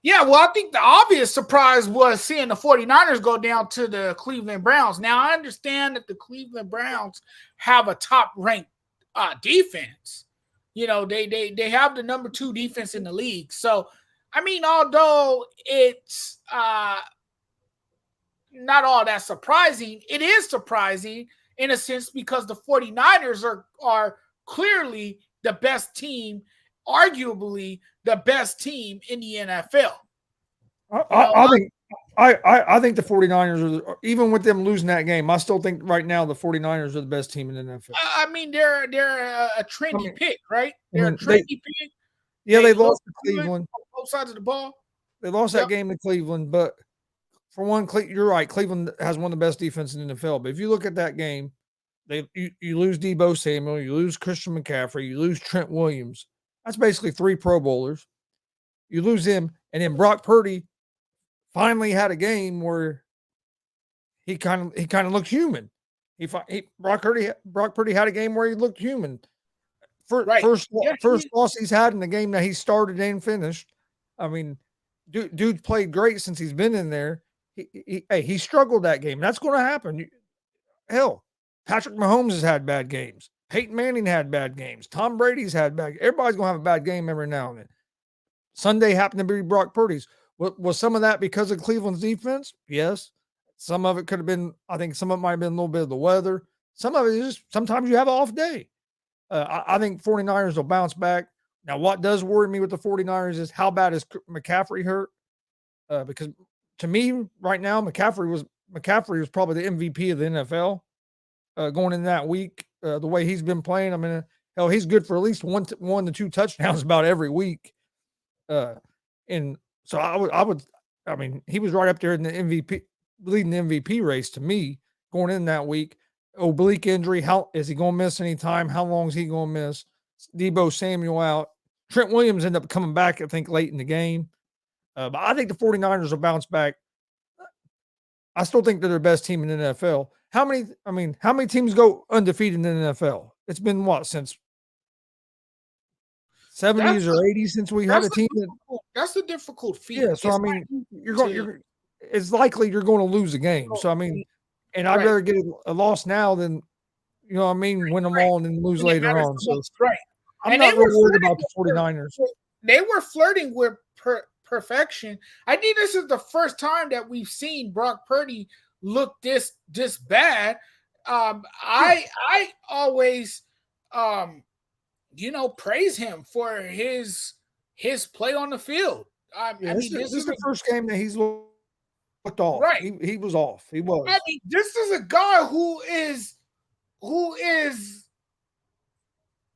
Yeah, well, I think the obvious surprise was seeing the 49ers go down to the Cleveland Browns. Now, I understand that the Cleveland Browns have a top-ranked defense. They have the number 2 defense in the league. So, I mean, although it's not all that surprising, it is surprising in a sense because the 49ers are clearly the best team, arguably the best team in the NFL. I think the 49ers are, even with them losing that game, I still think right now the 49ers are the best team in the NFL. I mean, they're a trendy pick, right? They're a trendy pick. Yeah, they look lost to good Cleveland. on both sides of the ball. They lost that game to Cleveland, but for one, you're right. Cleveland has one of the best defenses in the NFL. But if you look at that game, you lose Debo Samuel, you lose Christian McCaffrey, you lose Trent Williams. That's basically 3 Pro Bowlers. You lose him, and then Brock Purdy finally had a game where he kind of looked human. Brock Purdy had a game where he looked human. First loss he's had in the game that he started and finished. I mean, dude played great since he's been in there. He struggled that game. That's going to happen. Hell, Patrick Mahomes has had bad games. Peyton Manning had bad games. Tom Brady's had bad. Everybody's going to have a bad game every now and then. Sunday happened to be Brock Purdy's. Was some of that because of Cleveland's defense? Yes. Some of it could have been. I think some of it might have been a little bit of the weather. Some of it is just sometimes you have an off day. I think 49ers will bounce back. Now, what does worry me with the 49ers is how bad is McCaffrey hurt? Because to me, right now, McCaffrey was probably the MVP of the NFL going in that week. The way he's been playing, I mean, hell, he's good for at least 1 to 2 touchdowns about every week. And so I mean, he was right up there in the MVP, leading the MVP race to me going in that week. Oblique injury. How is he going to miss any time? How long is he going to miss? Debo Samuel out. Trent Williams ended up coming back, I think, late in the game. But I think the 49ers will bounce back. I still think they're the best team in the NFL. How many teams go undefeated in the NFL? It's been what, since 70s or 80s since we had a team that's a difficult feat. Yeah, so I mean, it's likely you're going to lose a game. So I mean, and I'd rather get a loss now than, you know what I mean, win them all and then lose later on. So I'm not real worried about the 49ers. They were flirting with perfection. I think this is the first time that we've seen Brock Purdy look this bad. I always praise him for his play on the field. I mean, this is the first game that he's looked off. Right. He was off. He was. I mean, this is a guy who is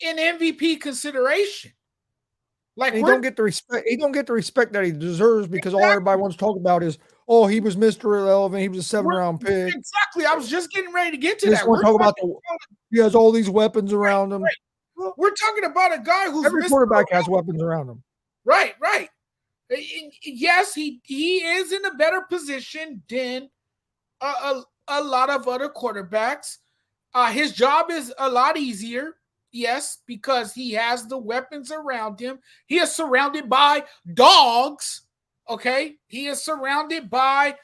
in MVP consideration. Like, he don't get the respect. He don't get the respect that he deserves because all everybody wants to talk about is, oh, he was Mr. Irrelevant. He was a 7-round pick. Exactly. I was just getting ready to get to that. We're talking about he has all these weapons around him. Right. Well, we're talking about a guy who's every quarterback has weapons around him. Right. Yes, he is in a better position than a lot of other quarterbacks. His job is a lot easier. Yes, because he has the weapons around him. He is surrounded by dogs. Okay. He is surrounded by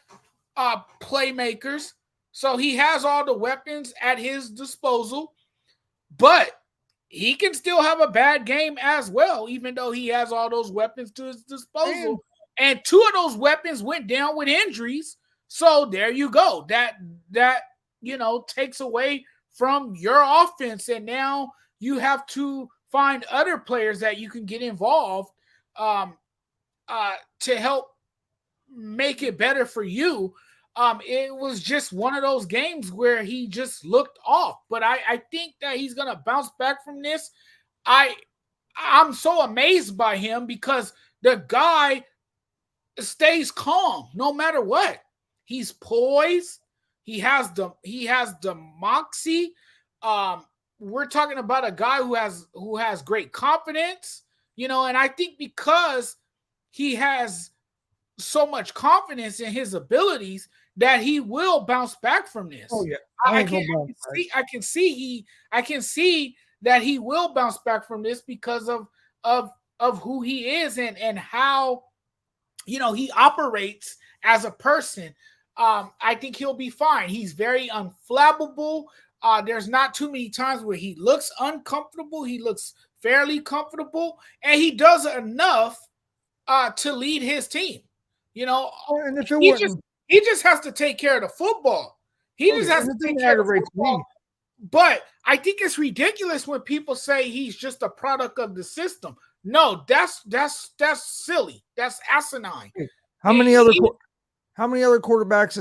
playmakers. So he has all the weapons at his disposal. But he can still have a bad game as well, even though he has all those weapons to his disposal. And 2 of those weapons went down with injuries. So there you go. That takes away from your offense. And now you have to find other players that you can get involved to help make it better for you. It was just one of those games where he just looked off. But I think that he's going to bounce back from this. I'm so amazed by him because the guy stays calm no matter what. He's poised. He has the moxie. We're talking about a guy who has great confidence, and I think because he has so much confidence in his abilities that he will bounce back from this. Oh yeah, I can see that he will bounce back from this because of who he is and how he operates as a person. I think he'll be fine. He's very unflappable. There's not too many times where he looks uncomfortable. He looks fairly comfortable, and he does enough to lead his team. And if he just has to take care of the football. He just has to take care of the football. But I think it's ridiculous when people say he's just a product of the system. No, that's silly. That's asinine. How many other quarterbacks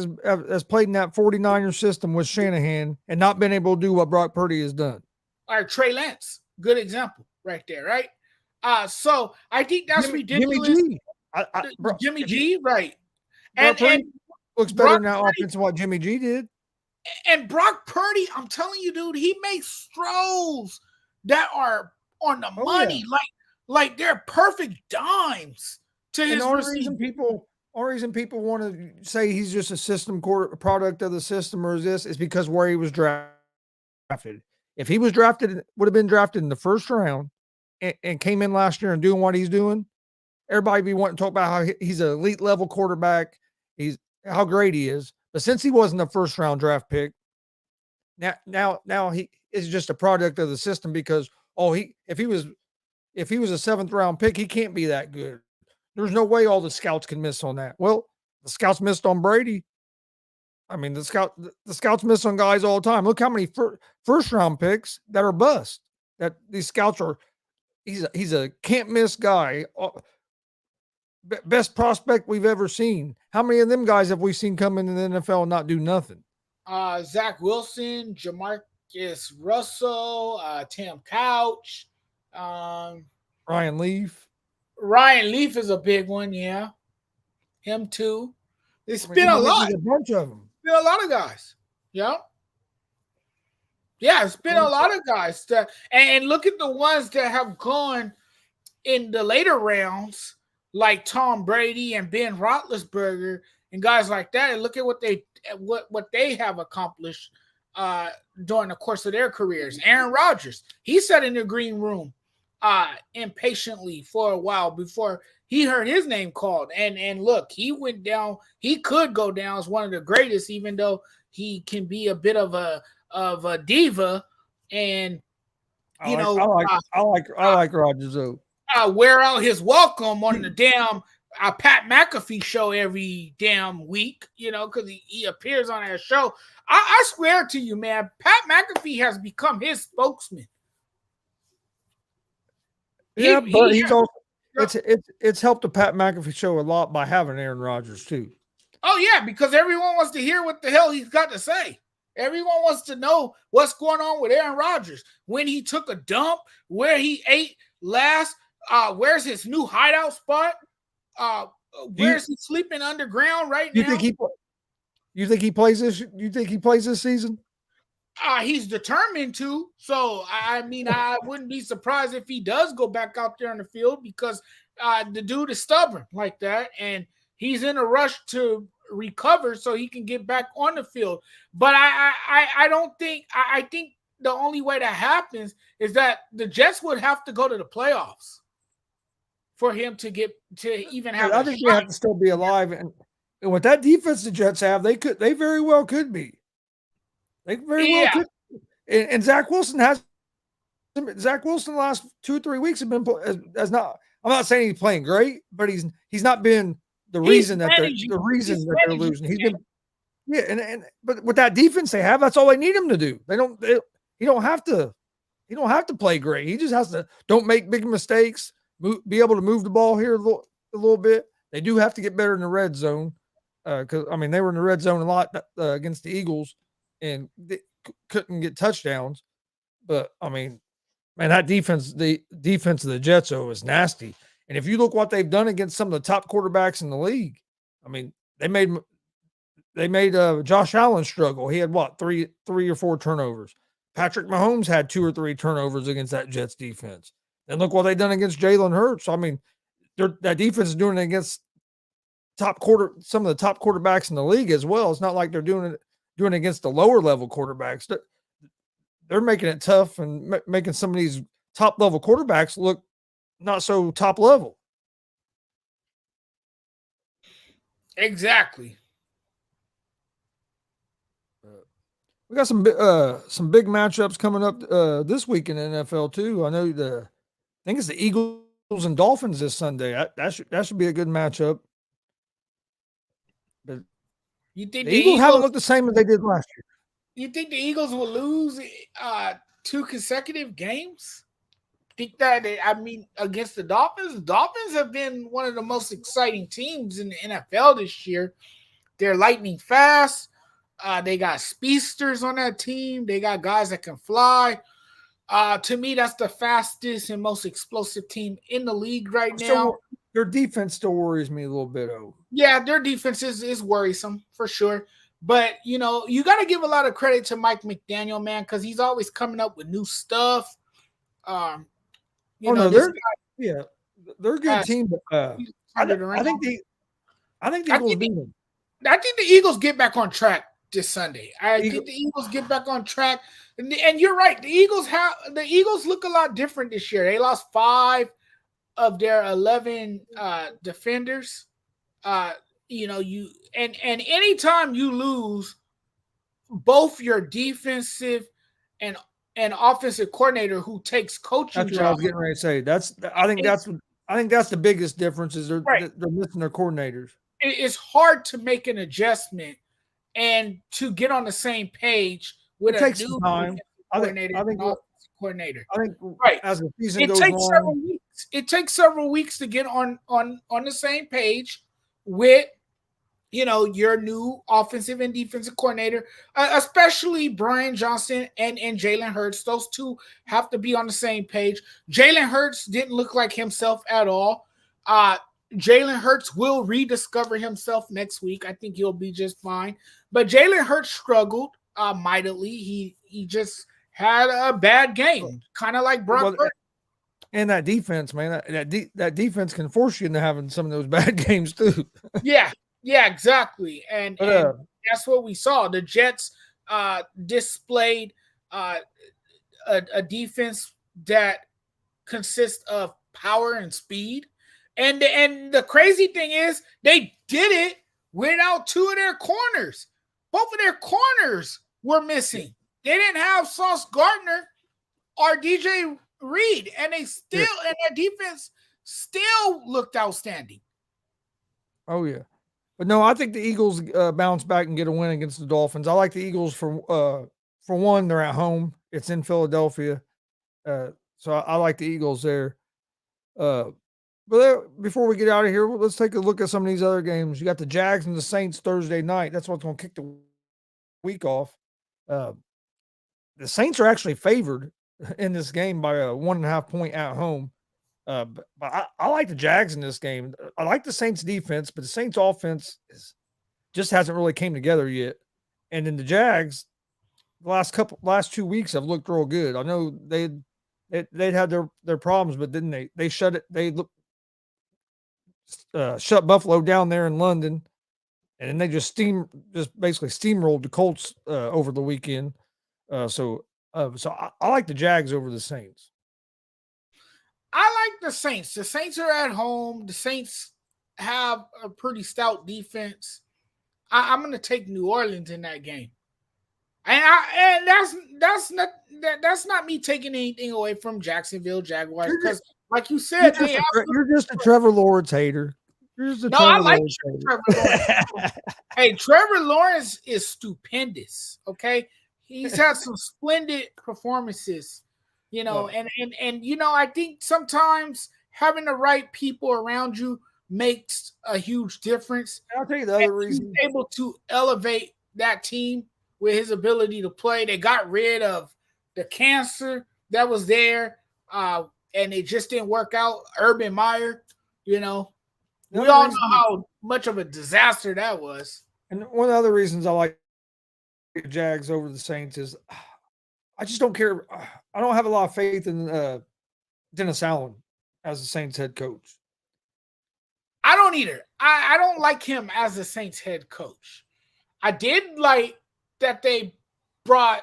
has played in that 49er system with Shanahan and not been able to do what Brock Purdy has done? All right, Trey Lance, good example right there, right? So I think that's Jimmy ridiculous. G. Bro, Jimmy if you G, right? Brock And Purdy looks better Brock in that Purdy offense than what Jimmy G did. and Brock Purdy, I'm telling you, dude, he makes throws that are on the Oh yeah. money, like they're perfect dimes to And the his only receiver. reason people want to say he's just a product of the system or is this is because where he was drafted. If he was drafted, would have been drafted in the first round and came in last year and doing what he's doing, everybody be wanting to talk about how he's an elite level quarterback. He's how great he is. But since he wasn't a first round draft pick, now he is just a product of the system because if he was a seventh round pick, he can't be that good. There's no way all the scouts can miss on that. Well, the scouts missed on Brady. I mean, the scouts miss on guys all the time. Look how many first round picks that are bust. That these scouts are. He's a can't miss guy. Best prospect we've ever seen. How many of them guys have we seen come into the NFL and not do nothing? Zach Wilson, Jamarcus Russell, Tim Couch, um, Ryan Leaf. Ryan Leaf is a big one, yeah. Him too. It's I mean, been a lot. there's a bunch of them. Been a lot of guys. Yeah. Yeah, it's been a lot of guys. And look at the ones that have gone in the later rounds, like Tom Brady and Ben Roethlisberger and guys like that. And look at what they have accomplished during the course of their careers. Aaron Rodgers, he sat in the green room impatiently for a while before he heard his name called. And look, he went down. He could go down as one of the greatest, even though he can be a bit of a diva. And I like Rodgers though. Wear out his welcome on the damn Pat McAfee show every damn week, because he appears on that show. I swear to you, man, Pat McAfee has become his spokesman. Yeah, but he's also it's helped the Pat McAfee show a lot by having Aaron Rodgers too. Oh yeah, because everyone wants to hear what the hell he's got to say. Everyone wants to know what's going on with Aaron Rodgers, when he took a dump, where he ate last, where's his new hideout spot, where's he sleeping underground right now? You think he plays this? You think he plays this season? He's determined to. So I mean, I wouldn't be surprised if he does go back out there in the field because the dude is stubborn like that, and he's in a rush to recover so he can get back on the field. But I don't think I think the only way that happens is that the Jets would have to go to the playoffs for him to even have. I think they have to still be alive, and with that defense the Jets have, they very well could be. They very well could. And Zach Wilson the last 2 or 3 weeks have been as not. I'm not saying he's playing great, but he's not been the reason that they're losing. He's been but with that defense they have, that's all they need him to do. He don't have to play great. He just has to don't make big mistakes, be able to move the ball here a little bit. They do have to get better in the red zone because I mean they were in the red zone a lot against the Eagles and they couldn't get touchdowns. But I mean, man, the defense of the Jets is nasty. And if you look what they've done against some of the top quarterbacks in the league, I mean, they made Josh Allen struggle. He had three or four turnovers. Patrick Mahomes had 2 or 3 turnovers against that Jets defense. And look what they've done against Jalen Hurts. I mean, that defense is doing it against some of the top quarterbacks in the league as well. It's not like they're doing it against the lower level quarterbacks. They're making it tough and making some of these top level quarterbacks look not so top level. Exactly. We got some big matchups coming up this week in the NFL too. I know I think it's the Eagles and Dolphins this Sunday. That should be a good matchup. But you think the Eagles haven't looked the same as they did last year? You think the Eagles will lose 2 consecutive games? Think that against the Dolphins? The Dolphins have been one of the most exciting teams in the NFL this year. They're lightning fast. They got speedsters on that team. They got guys that can fly. To me, that's the fastest and most explosive team in the league right now. So their defense still worries me a little bit. Oh, Yeah, their defense is worrisome for sure. But you got to give a lot of credit to Mike McDaniel, man, because he's always coming up with new stuff. Um, oh no, this they're guy yeah, they're a good has team. But turned it around. I think the I Eagles think beat them. I think the Eagles get back on track this Sunday. I Eagle, think the Eagles get back on track, and you're right. The Eagles look a lot different this year. They lost 5 of their 11 defenders. And anytime you lose both your defensive and offensive coordinator who takes coaching that's what I was jobs, getting ready to say. I think that's the biggest difference is right? they're missing their coordinators. It's hard to make an adjustment and to get on the same page with It a takes some new time. coordinator I think and offensive coordinator. I think Right. as the season It goes takes several on, weeks. It takes several weeks to get on the same page with your new offensive and defensive coordinator, especially Brian Johnson and Jalen Hurts. Those two have to be on the same page. Jalen Hurts didn't look like himself at all. Jalen Hurts will rediscover himself next week. I think he'll be just fine. But Jalen Hurts struggled mightily. He just had a bad game, kind of like Brock Purdy. And that defense, man, that defense can force you into having some of those bad games too. Yeah, exactly. And that's what we saw. The Jets displayed a defense that consists of power and speed. And the crazy thing is they did it without 2 of their corners. Both of their corners were missing. They didn't have Sauce Gardner or DJ Reed, and and their defense still looked outstanding. Oh yeah. But no, I think the Eagles bounce back and get a win against the Dolphins. I like the Eagles for one, they're at home. It's in Philadelphia, so I like the Eagles there. But before we get out of here, let's take a look at some of these other games. You got the Jags and the Saints Thursday night. That's what's going to kick the week off. The Saints are actually favored in this game by a 1.5 point at home. But I like the Jags in this game. I like the Saints defense, but the Saints offense just hasn't really came together yet. And then the Jags, the last 2 weeks have looked real good. I know they'd had their problems, but didn't they? They shut Buffalo down there in London, and then they just basically steamrolled the Colts over the weekend. So I like the Jags over the Saints. I like the Saints. The Saints are at home. The Saints have a pretty stout defense. I'm going to take New Orleans in that game, and that's not me taking anything away from Jacksonville Jaguars because, like you said, you're just a Trevor Lawrence hater. I like Trevor Lawrence. Hey, Trevor Lawrence is stupendous. Okay, he's had some splendid performances. And I think sometimes having the right people around you makes a huge difference. I'll tell you the other reason. He's able to elevate that team with his ability to play. They got rid of the cancer that was there, and it just didn't work out. Urban Meyer, we all know how much of a disaster that was. And one of the other reasons I like the Jags over the Saints is I just don't care. I don't have a lot of faith in Dennis Allen as the Saints head coach. I don't either. I don't like him as the Saints head coach. I did like that they brought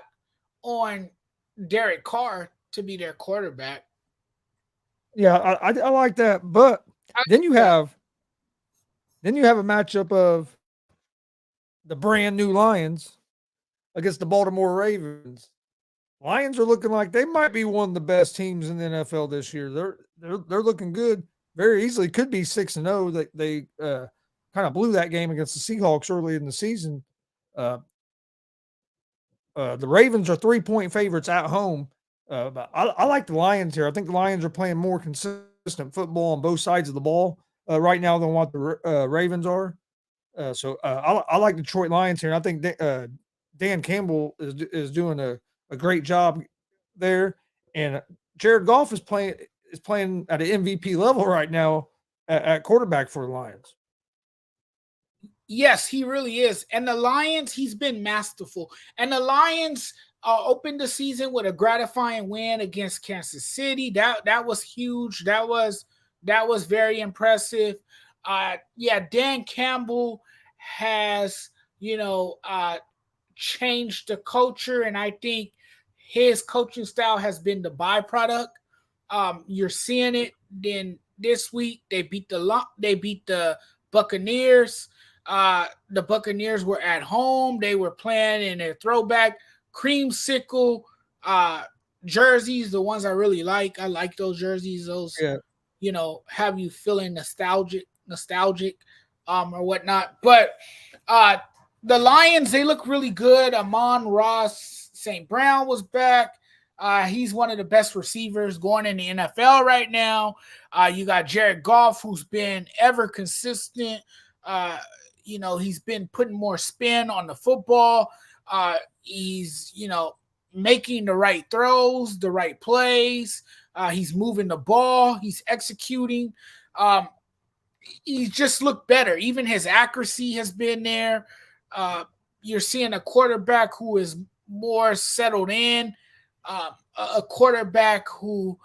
on Derek Carr to be their quarterback. Yeah, I like that. But then you have a matchup of the brand new Lions against the Baltimore Ravens. Lions are looking like they might be one of the best teams in the NFL this year. They're looking good. Very easily could be 6-0. They kind of blew that game against the Seahawks early in the season. The Ravens are 3-point favorites at home. But I like the Lions here. I think the Lions are playing more consistent football on both sides of the ball right now than what the Ravens are. So I like Detroit Lions here. And I think Dan Campbell is doing a great job there. And Jared Goff is playing at an MVP level right now at quarterback for the Lions. Yes, he really is. And the Lions, he's been masterful. And the Lions opened the season with a gratifying win against Kansas City. That was huge. That was very impressive. Dan Campbell has, changed the culture, and I think his coaching style has been the byproduct. You're seeing it. Then this week they beat the Buccaneers. The Buccaneers were at home. They were playing in their throwback creamsicle jerseys, the ones I really like. I like those jerseys. Those, have you feeling nostalgic, or whatnot. But the Lions, they look really good. Amon-Ra St. Brown was back. He's one of the best receivers going in the NFL right now. You got Jared Goff, who's been ever consistent. He's been putting more spin on the football. He's, making the right throws, the right plays. He's moving the ball. He's executing. He just looked better. Even his accuracy has been there. You're seeing a quarterback who is more settled in, a quarterback who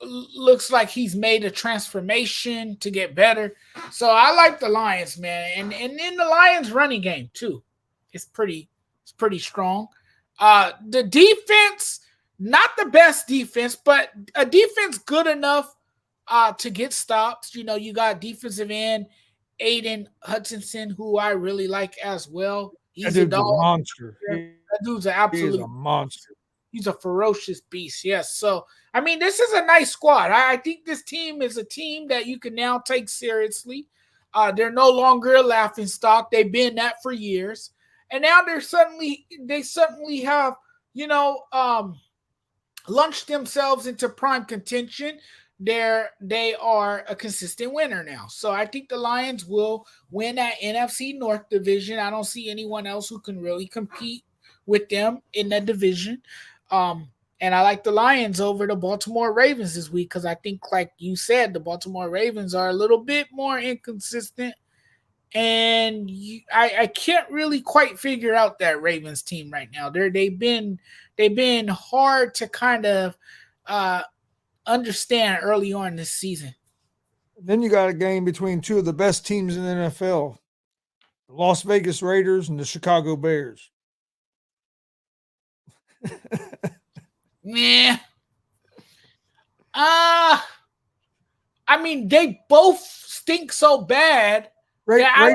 looks like he's made a transformation to get better. So I like the Lions, man. And in the Lions running game too. It's pretty strong. The defense, not the best defense, but a defense good enough to get stops. You got defensive end Aiden Hutchinson, who I really like as well. He's a monster. That dude's an absolute monster. He's a ferocious beast. Yes. So, I mean, this is a nice squad. I think this team is a team that you can now take seriously. They're no longer a laughing stock. They've been that for years. And now they suddenly have, launched themselves into prime contention. They are a consistent winner now. So I think the Lions will win that NFC North division. I don't see anyone else who can really compete with them in that division. And I like the Lions over the Baltimore Ravens this week because I think, like you said, the Baltimore Ravens are a little bit more inconsistent. And I can't really quite figure out that Ravens team right now. They've been hard to kind of understand early on this season. Then you got a game between two of the best teams in the NFL, the Las Vegas Raiders and the Chicago Bears. Yeah. I mean, they both stink so bad. Raiders are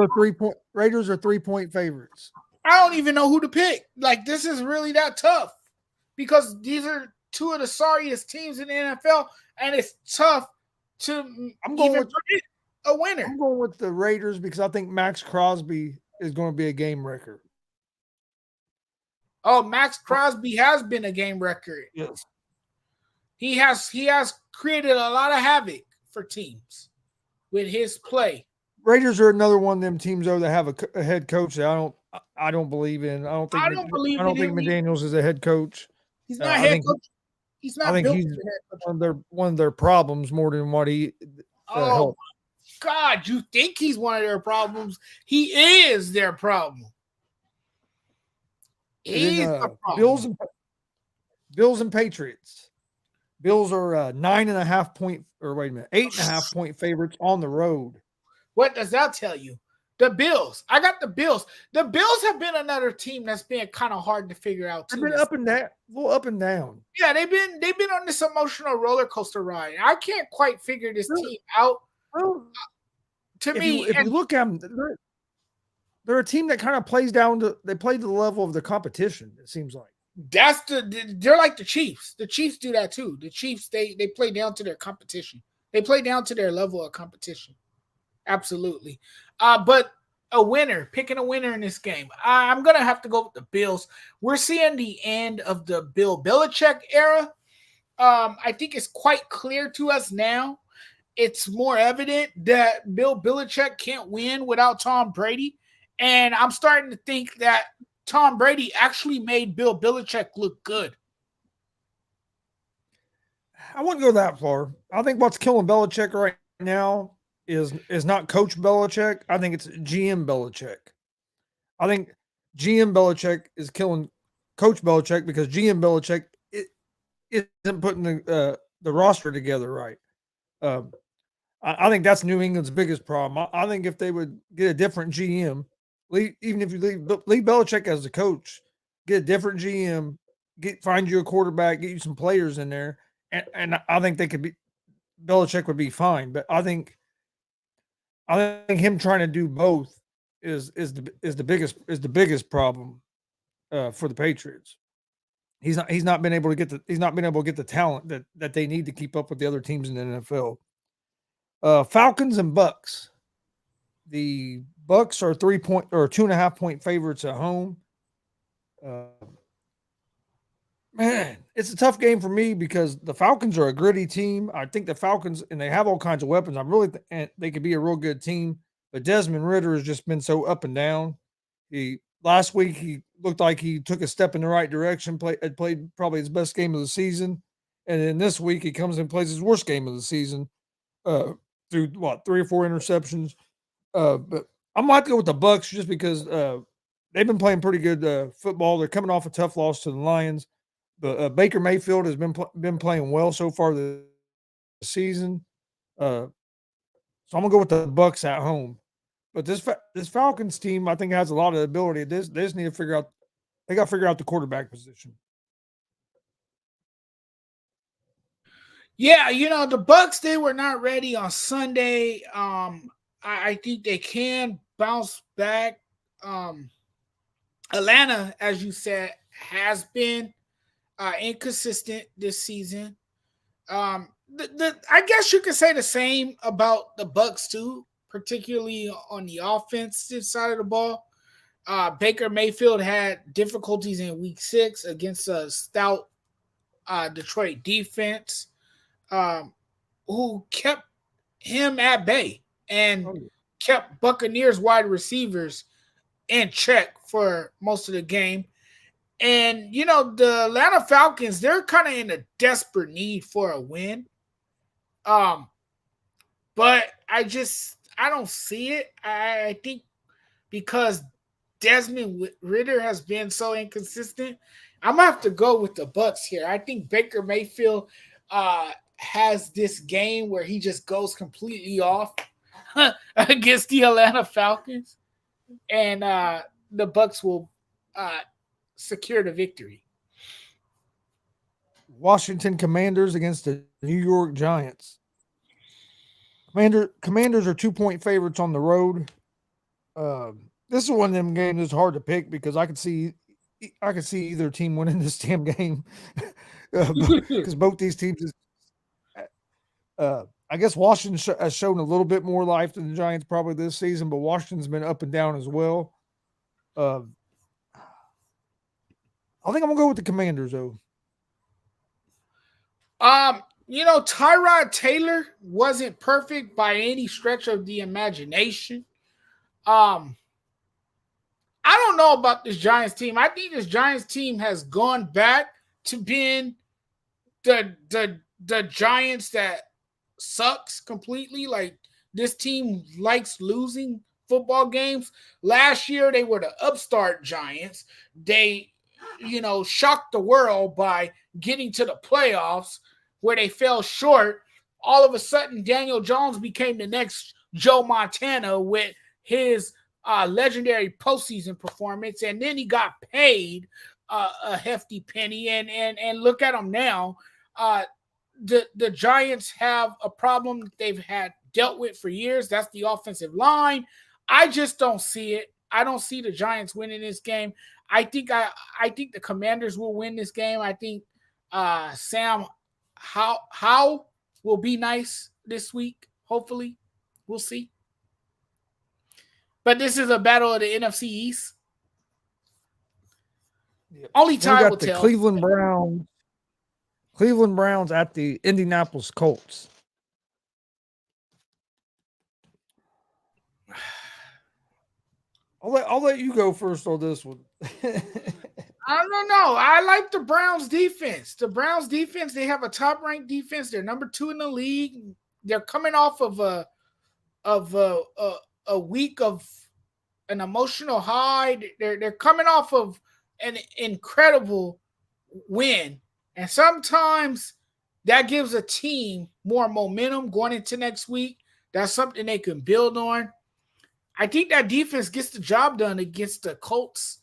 3-point favorites. I don't even know who to pick. Like, this is really that tough because these are two of the sorriest teams in the NFL, and it's tough to predict a winner. I'm going with the Raiders because I think Max Crosby is going to be a game wrecker. Oh, Max Crosby has been a game wrecker. Yes. He has created a lot of havoc for teams with his play. Raiders are another one of them teams though that have a head coach that I don't believe in. I don't think McDaniels is a head coach. He's not head coach. He's not. I think he's one of their problems more than what he. Oh God! You think he's one of their problems? He is their problem. He's the problem. Bills and Patriots. Bills are 8.5 point favorites on the road. What does that tell you? The Bills. I got the Bills. The Bills have been another team that's been kind of hard to figure out. They've been up and down, a little up and down. Yeah, they've been on this emotional roller coaster ride. I can't quite figure this team out. Well, if you look at them, they're a team that kind of plays down to they play to the level of the competition. It seems like they're like the Chiefs. The Chiefs do that too. The Chiefs they play down to their competition. They play down to their level of competition. Absolutely. But picking a winner in this game. I'm going to have to go with the Bills. We're seeing the end of the Bill Belichick era. I think it's quite clear to us now. It's more evident that Bill Belichick can't win without Tom Brady. And I'm starting to think that Tom Brady actually made Bill Belichick look good. I wouldn't go that far. I think what's killing Belichick right now is not Coach Belichick. I think it's GM Belichick. I think GM Belichick is killing Coach Belichick because GM Belichick isn't putting the roster together right. Um, I think that's New England's biggest problem. I think if they would get a different GM, even if you leave Belichick as the coach, get a different GM, find you a quarterback, get you some players in there, and I think they could be Belichick would be fine. But I think him trying to do both is the biggest problem for the Patriots. He's not been able to get the talent that they need to keep up with the other teams in the NFL. Falcons and Bucks. The Bucks are 3 point or 2.5 point favorites at home. Uh, man, it's a tough game for me because the Falcons are a gritty team. I think the Falcons and they have all kinds of weapons. I'm really and they could be a real good team. But Desmond Ritter has just been so up and down. He last week he looked like he took a step in the right direction. Had played probably his best game of the season, and then this week he comes and plays his worst game of the season. Uh, through what 3 or 4 interceptions. But I'm gonna have to go with the Bucks just because they've been playing pretty good football. They're coming off a tough loss to the Lions, but Baker Mayfield has been playing well so far this season. So I'm gonna go with the Bucks at home. But this Falcons team, I think, has a lot of ability. They just need to figure out. They got to figure out the quarterback position. Yeah, the Bucks, they were not ready on Sunday. I think they can bounce back. Atlanta, as you said, has been inconsistent this season. I guess you could say the same about the Bucks too, particularly on the offensive side of the ball. Baker Mayfield had difficulties in Week 6 against a stout Detroit defense, who kept him at bay and kept Buccaneers wide receivers in check for most of the game. And, the Atlanta Falcons, they're kind of in a desperate need for a win. But I don't see it. I think because Desmond Ritter has been so inconsistent, I'm going to have to go with the Bucks here. I think Baker Mayfield has this game where he just goes completely off against the Atlanta Falcons, and the Bucks will secure the victory. Washington Commanders against the New York Giants. Commanders are 2 point favorites on the road. This is one of them games that's hard to pick because I could see either team winning this damn game because both these teams. I guess Washington has shown a little bit more life than the Giants probably this season, but Washington's been up and down as well. I think I'm gonna go with the Commanders though. Tyrod Taylor wasn't perfect by any stretch of the imagination. I don't know about this Giants team. I think this Giants team has gone back to being the Giants that sucks completely. Like, this team likes losing football games. Last year they were the upstart Giants. They shocked the world by getting to the playoffs where they fell short. All of a sudden, Daniel Jones became the next Joe Montana with his legendary postseason performance, and then he got paid a hefty penny. And look at him now. The Giants have a problem that they've had dealt with for years. That's the offensive line. I just don't see it. I don't see the Giants winning this game. I think the Commanders will win this game. I think Sam Howell will be nice this week. Hopefully, we'll see. But this is a battle of the NFC East. Yep. Only time will the tell. Cleveland Browns at the Indianapolis Colts. I'll let you go first on this one. I don't know. I like the Browns defense. The Browns defense, they have a top ranked defense. They're number 2 in the league. They're coming off of of a, a, a week of an emotional high. They're coming off of an incredible win. And sometimes that gives a team more momentum going into next week. That's something they can build on. I think that defense gets the job done against the Colts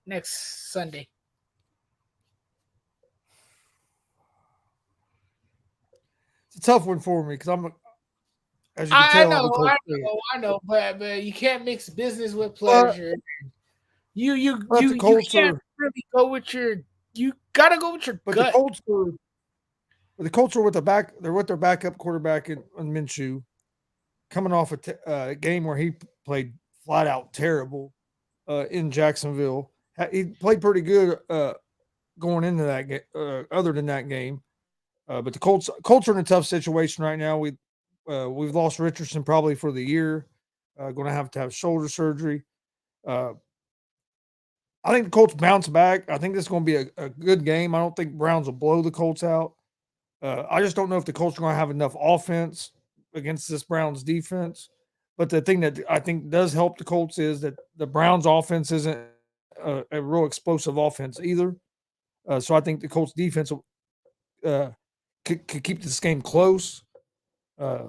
next Sunday. It's a tough one for me because as you can I tell, I'm a know, Colts fan. I know, but you can't mix business with But pleasure. the You Colts can't are, really go with your. You gotta go with your but gut. the Colts are with they're with their backup quarterback in Minshew, coming off a game where he played flat out terrible in Jacksonville. He played pretty good going into that game, other than that game. But the Colts are in a tough situation right now. We've lost Richardson probably for the year. Going to have shoulder surgery. Uh, I think the Colts bounce back. I think this is going to be a good game. I don't think Browns will blow the Colts out. I just don't know if the Colts are going to have enough offense against this Browns defense. But the thing that I think does help the Colts is that the Browns offense isn't a real explosive offense either. So I think the Colts defense will, could keep this game close. Uh,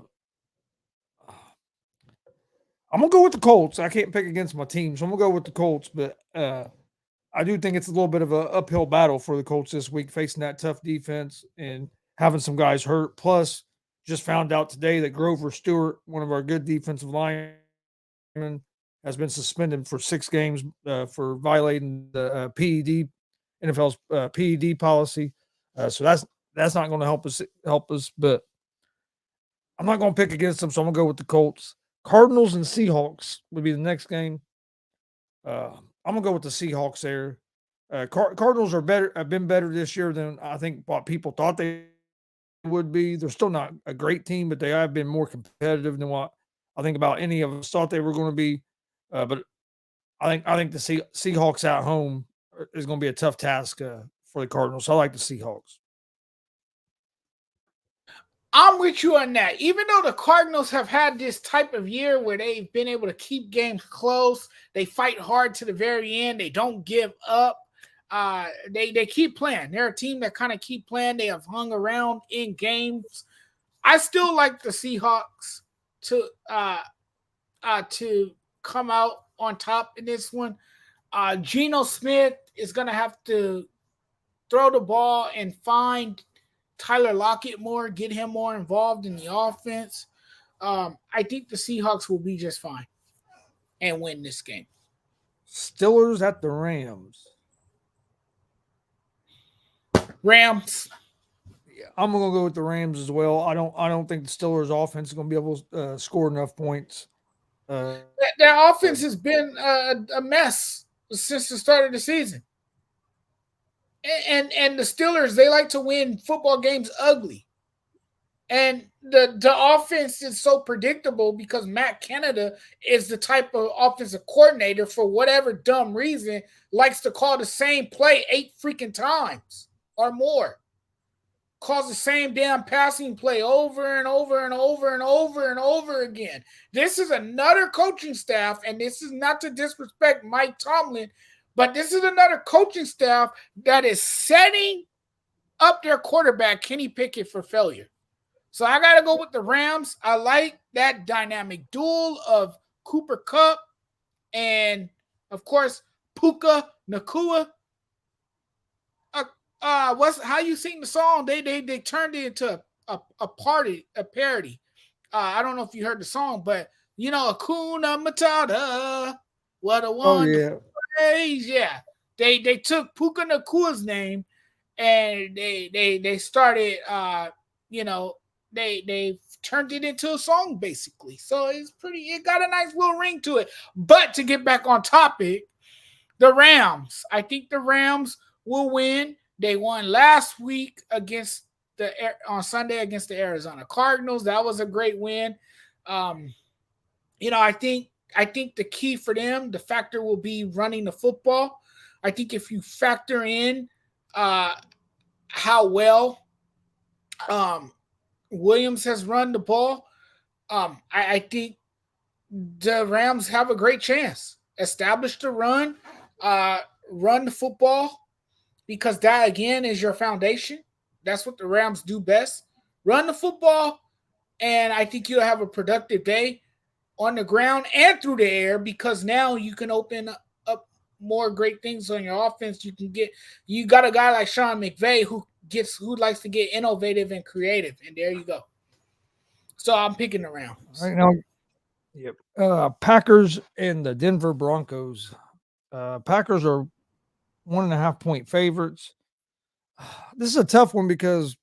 I'm gonna go with the Colts. I can't pick against my team, so I'm gonna go with the Colts. But I do think it's a little bit of an uphill battle for the Colts this week, facing that tough defense and having some guys hurt. Plus, just found out today that Grover Stewart, one of our good defensive linemen, has been suspended for 6 games for violating the NFL's PED policy. So that's not going to help us. But I'm not going to pick against them, so I'm going to go with the Colts. Cardinals and Seahawks would be the next game. I'm gonna go with the Seahawks there. Cardinals are better. Have been better this year than I think what people thought they would be. They're still not a great team, but they have been more competitive than what I think about any of us thought they were going to be. But I think the Seahawks at home is going to be a tough task for the Cardinals. So I like the Seahawks. I'm with you on that. Even though the Cardinals have had this type of year where they've been able to keep games close, they fight hard to the very end. They don't give up. They keep playing. They're a team that kind of keep playing. They have hung around in games. I still like the Seahawks to to come out on top in this one. Geno Smith is going to have to throw the ball and find Tyler Lockett more, get him more involved in the offense. I think the Seahawks will be just fine and win this game. Steelers at the Rams. Rams. Yeah, I'm gonna go with the Rams as well. I don't think the Steelers offense is gonna be able to score enough points. Uh, Their offense has been a mess since the start of the season. And the Steelers, they like to win football games ugly. And the offense is so predictable because Matt Canada is the type of offensive coordinator, for whatever dumb reason, likes to call the same play 8 freaking times or more. Calls the same damn passing play over and over and over and over and over again. This is another coaching staff, and this is not to disrespect Mike Tomlin, but this is another coaching staff that is setting up their quarterback, Kenny Pickett, for failure. So I got to go with the Rams. I like that dynamic duel of Cooper Kupp and, of course, Puka Nakua. What's how you sing the song? They turned it into a parody. I don't know if you heard the song, but you know, Akuna Matata, what a oh wonderful yeah, praise. Yeah, they took Puka Nakua's name and they started you know they turned it into a song basically. So it's pretty. It got a nice little ring to it. But to get back on topic, the Rams. I think the Rams will win. They won last week against on Sunday against the Arizona Cardinals. That was a great win. Um, you know, I think the key for them, the factor will be running the football. I think if you factor in how well Williams has run the ball, I think the Rams have a great chance. Establish the run, run the football, because that again is your foundation. That's what the Rams do best. Run the football, and I think you'll have a productive day on the ground and through the air, because now you can open up more great things on your offense. You got a guy like Sean McVay who likes to get innovative and creative, and there you go. So I'm picking the Rams. Right now, yep. Packers and the Denver Broncos. Packers are 1.5-point favorites. This is a tough one because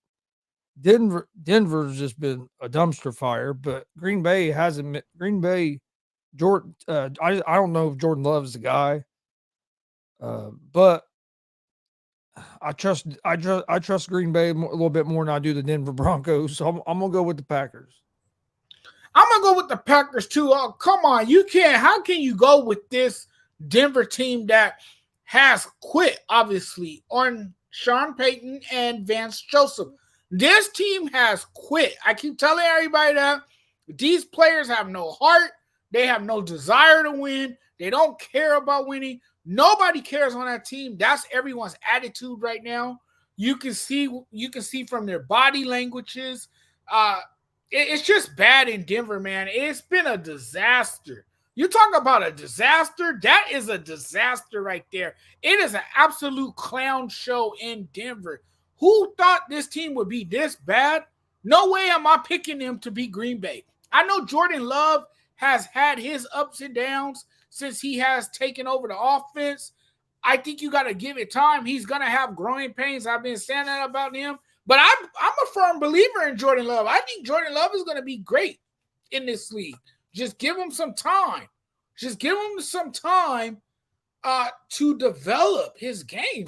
Denver's just been a dumpster fire, but Green Bay hasn't. Green Bay, Jordan. I don't know if Jordan Love's the guy, but I trust Green Bay a little bit more than I do the Denver Broncos. So I'm gonna go with the Packers. I'm gonna go with the Packers too. Oh, come on, you can't. How can you go with this Denver team that has quit, obviously, on Sean Payton and Vance Joseph? This team has quit. I keep telling everybody that these players have no heart. They have no desire to win. They don't care about winning. Nobody cares on that team. That's everyone's attitude right now. You can see from their body languages. It's just bad in Denver, man. It's been a disaster. You talk about a disaster. That is a disaster right there. It is an absolute clown show in Denver. Who thought this team would be this bad? No way am I picking them to beat Green Bay. I know Jordan Love has had his ups and downs since he has taken over the offense. I think you got to give it time. He's going to have growing pains. I've been saying that about him. But I'm a firm believer in Jordan Love. I think Jordan Love is going to be great in this league. Just give him some time. Just give him some time to develop his game.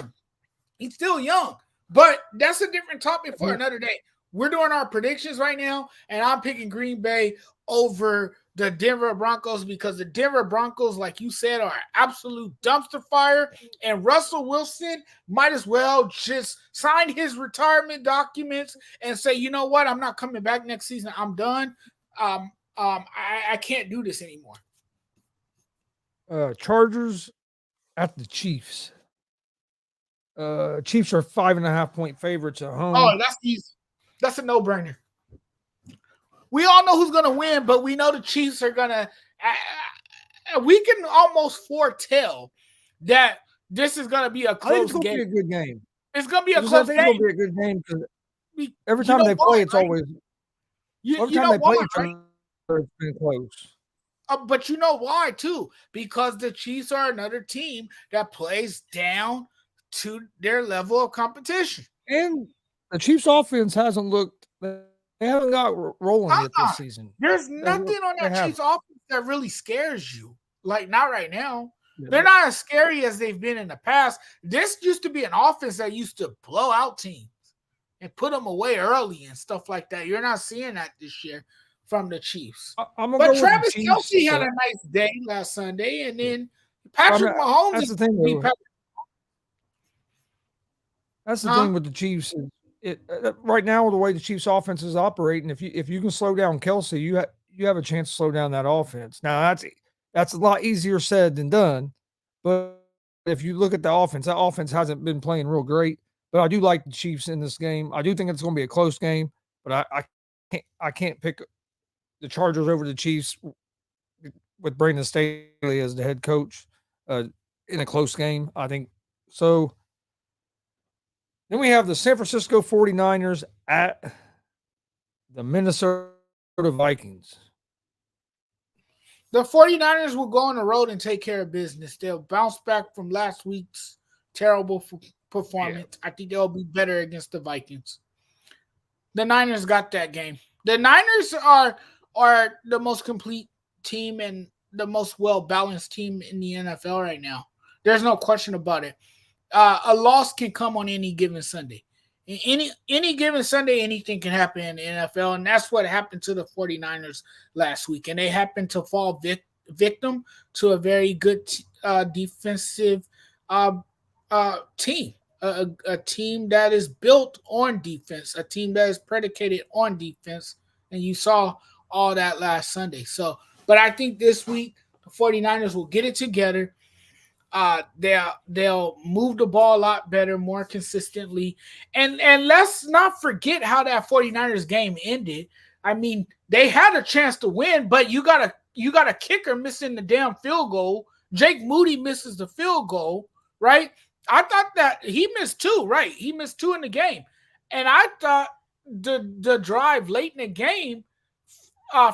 He's still young. But that's a different topic for another day. We're doing our predictions right now, and I'm picking Green Bay over the Denver Broncos because the Denver Broncos, like you said, are an absolute dumpster fire, and Russell Wilson might as well just sign his retirement documents and say, you know what, I'm not coming back next season. I'm done. I can't do this anymore. Chargers at the Chiefs. Chiefs are 5.5-point favorites at home. Oh, that's easy. That's a no-brainer. We all know who's going to win, but we know the Chiefs are going to we can almost foretell that this is going to be a close game. It's going to be a good game. It's going to be a close game. It's going to be a good game because every time they play, it's always every time they play each other, it's been close. But you know why, too? Because the Chiefs are another team that plays down to their level of competition. And the Chiefs' offense hasn't looked – they haven't got rolling yet this season. There's nothing on that Chiefs' offense that really scares you. Like, not right now. Yeah, they're not as scary as they've been in the past. This used to be an offense that used to blow out teams and put them away early and stuff like that. You're not seeing that this year from the Chiefs. But Travis Kelce had a nice day last Sunday, and then Patrick Mahomes. That's the thing. That's the thing with the Chiefs. Right now, the way the Chiefs' offense is operating, if you can slow down Kelce, you have a chance to slow down that offense. Now that's a lot easier said than done. But if you look at the offense, that offense hasn't been playing real great. But I do like the Chiefs in this game. I do think it's going to be a close game. But I can't pick the Chargers over the Chiefs with Brandon Staley as the head coach in a close game. I think so. Then we have the San Francisco 49ers at the Minnesota Vikings. The 49ers will go on the road and take care of business. They'll bounce back from last week's terrible performance. Yeah. I think they'll be better against the Vikings. The Niners got that game. The Niners are the most complete team and the most well-balanced team in the NFL right now. There's no question about it. A loss can come on any given Sunday. Any given Sunday, anything can happen in the NFL, and that's what happened to the 49ers last week. And they happened to fall victim to a very good defensive uh, team. A team that is built on defense, a team that is predicated on defense. And you saw all that last Sunday. So, but I think this week the 49ers will get it together. They'll move the ball a lot better, more consistently. And let's not forget how that 49ers game ended. I mean, they had a chance to win, but you got a kicker missing the damn field goal. Jake Moody misses the field goal, right? I thought that he missed two, right? He missed two in the game. And I thought the drive late in the game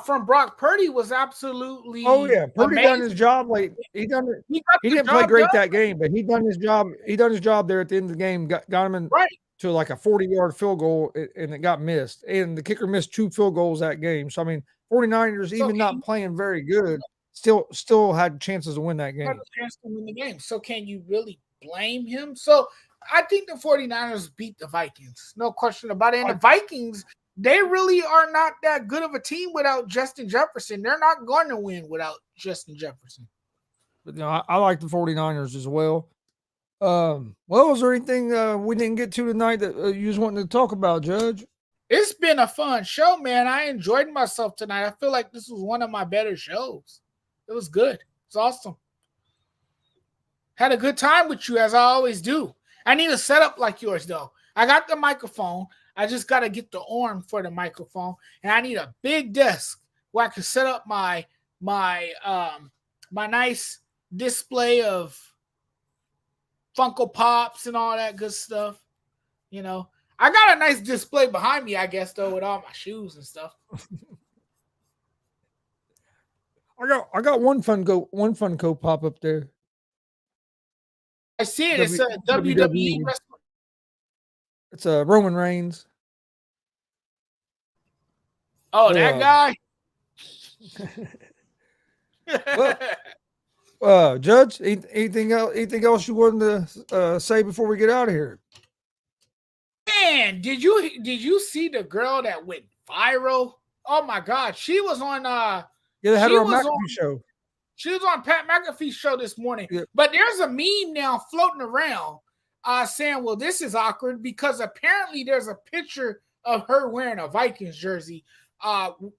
from Brock Purdy was absolutely Oh yeah, Purdy done his amazing. job late. He done it. He got He the didn't play job done, great that game, but he done his job. He done his job there at the end of the game. Got him in right? to like a 40-yard field goal, and it got missed. And the kicker missed 2 field goals that game. So I mean, 49ers, So even not playing very good, still had chances to win that had game. a chance to win the game. So can you really blame him? So I think the 49ers beat the Vikings. No question about it. And the Vikings, they really are not that good of a team without Justin Jefferson. They're not going to win without Justin Jefferson. But I like the 49ers as well. Well, was there anything we didn't get to tonight that you was wanting to talk about, Judge? It's been a fun show, man. I enjoyed myself tonight. I feel like this was one of my better shows. It was good. It's awesome. Had a good time with you, as I always do. I need a setup like yours, though. I got the microphone. I just got to get the arm for the microphone, and I need a big desk where I can set up my nice display of Funko Pops and all that good stuff. You know, I got a nice display behind me, I guess, though, with all my shoes and stuff. I got one Funko Pop up there. I see it. It's a WWE wrestler. It's a Roman Reigns. Oh, that guy. Judge, anything else you wanted to say before we get out of here? Man, did you see the girl that went viral? Oh my God, she was on they had her on McAfee show. She was on Pat McAfee's show this morning. Yeah. But there's a meme now floating around saying, well, this is awkward because apparently there's a picture of her wearing a Vikings jersey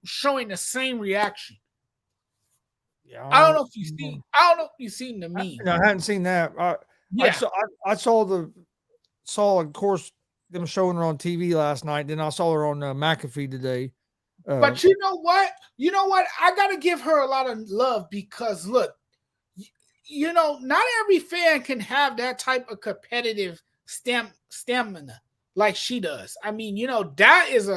showing the same reaction. Yeah, I don't know if you've seen the meme. I hadn't seen that. I saw of course them showing her on TV last night. Then I saw her on McAfee today. But you know what? I got to give her a lot of love because look, not every fan can have that type of competitive stamina like she does. I mean, that is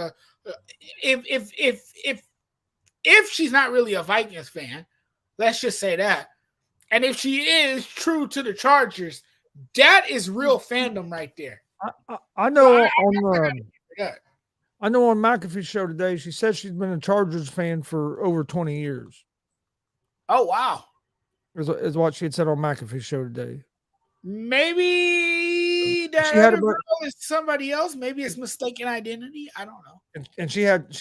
if she's not really a Vikings fan, let's just say that. And if she is true to the Chargers, that is real fandom right there. I know I know on McAfee's show today, she said she's been a Chargers fan for over 20 years. Oh, wow. Is what she had said on McAfee's show today. Maybe that other girl is somebody else. Maybe it's mistaken identity. I don't know. And she had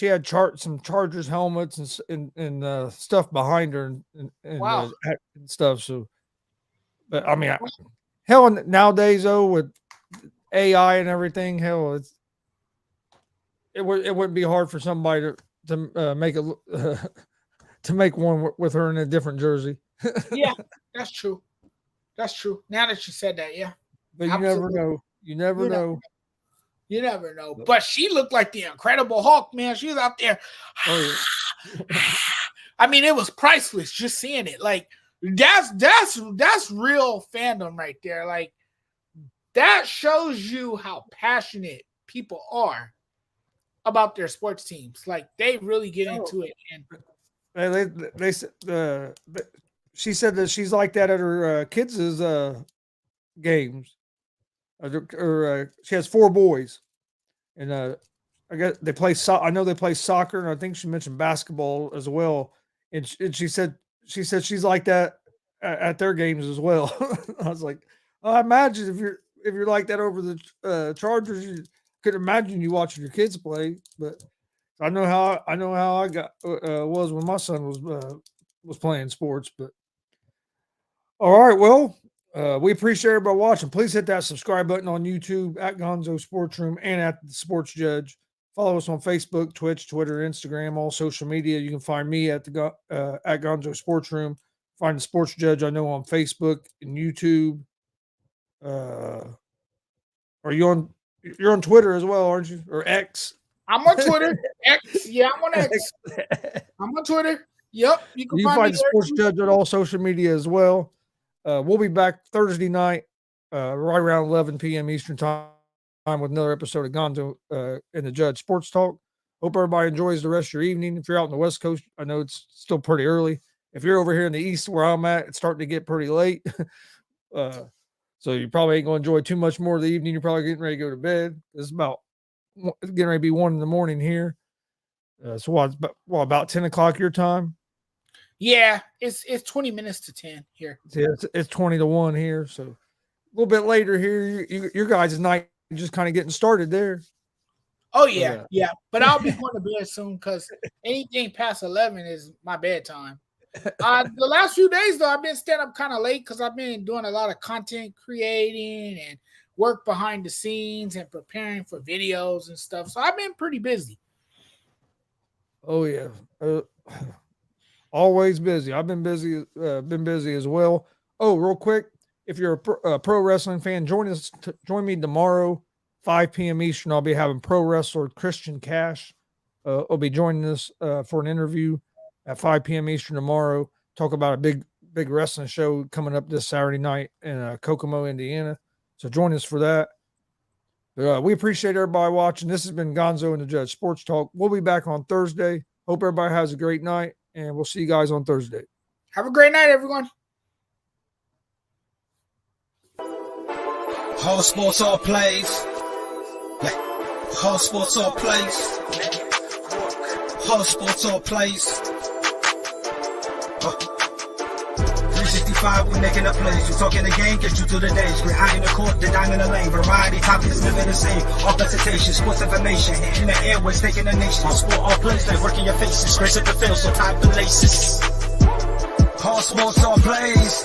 some Chargers helmets and stuff behind her and wow. Stuff. So, but I mean, hell, nowadays though with AI and everything, hell, it wouldn't be hard for somebody to make to make one with her in a different jersey. Yeah, that's true. That's true. Now that you said that, yeah. But you never know. You never know. You never know. But she looked like the Incredible Hulk, man. She was out there. Oh, yeah. I mean, it was priceless just seeing it. Like that's real fandom right there. Like that shows you how passionate people are about their sports teams. Like they really get into it. And she said that she's like that at her kids' games. She has 4 boys, and I guess they play. I know they play soccer, and I think she mentioned basketball as well. And she said she's like that at their games as well. I was like, I imagine if you're like that over the Chargers, you could imagine you watching your kids play. But I know how I got was when my son was playing sports. But all right, well, we appreciate everybody watching. Please hit that subscribe button on YouTube at Gonzo Sports Room and at the Sports Judge. Follow us on Facebook, Twitch, Twitter, Instagram, all social media. You can find me at at Gonzo Sports Room. Find the Sports Judge I know on Facebook and YouTube. Are you on? You're on Twitter as well, aren't you? Or X? I'm on Twitter. X. Yeah, I'm on X. I'm on Twitter. Yep. You can find the Sports Judge on all social media as well. We'll be back Thursday night, right around 11 p.m. Eastern time with another episode of Gonzo and the Judge Sports Talk. Hope everybody enjoys the rest of your evening. If you're out on the West Coast, I know it's still pretty early. If you're over here in the East where I'm at, it's starting to get pretty late. So you probably ain't going to enjoy too much more of the evening. You're probably getting ready to go to bed. It's getting ready to be 1 in the morning here. So about 10 o'clock your time? Yeah, it's 20 minutes to 10 here. Yeah, it's 20 to 1 here. So a little bit later here, your guys' night just kind of getting started there. Oh, yeah, yeah. But I'll be going to bed soon because anything past 11 is my bedtime. The last few days, though, I've been staying up kind of late because I've been doing a lot of content creating and work behind the scenes and preparing for videos and stuff. So I've been pretty busy. Oh, yeah. Always busy. I've been busy as well. Oh, real quick, if you're a pro wrestling fan, join me tomorrow, 5 p.m. Eastern. I'll be having pro wrestler Christian Cash. I'll be joining us for an interview at 5 p.m. Eastern tomorrow. Talk about a big wrestling show coming up this Saturday night in Kokomo, Indiana. So join us for that. We appreciate everybody watching. This has been Gonzo and the Judge Sports Talk. We'll be back on Thursday. Hope everybody has a great night, and we'll see you guys on Thursday. Have a great night, everyone. Whole sports all plays. Whole sports all plays. Whole sports all plays. 365, we making a plays. You talking the game, get you to the days. We're high in the court, the dime in the lane. Variety topics living the same. All presentation, sports information. Hitting the airways, taking the nation. All sport, all plays, like working your faces. Grace at the field, so tie the laces. All sports, all plays.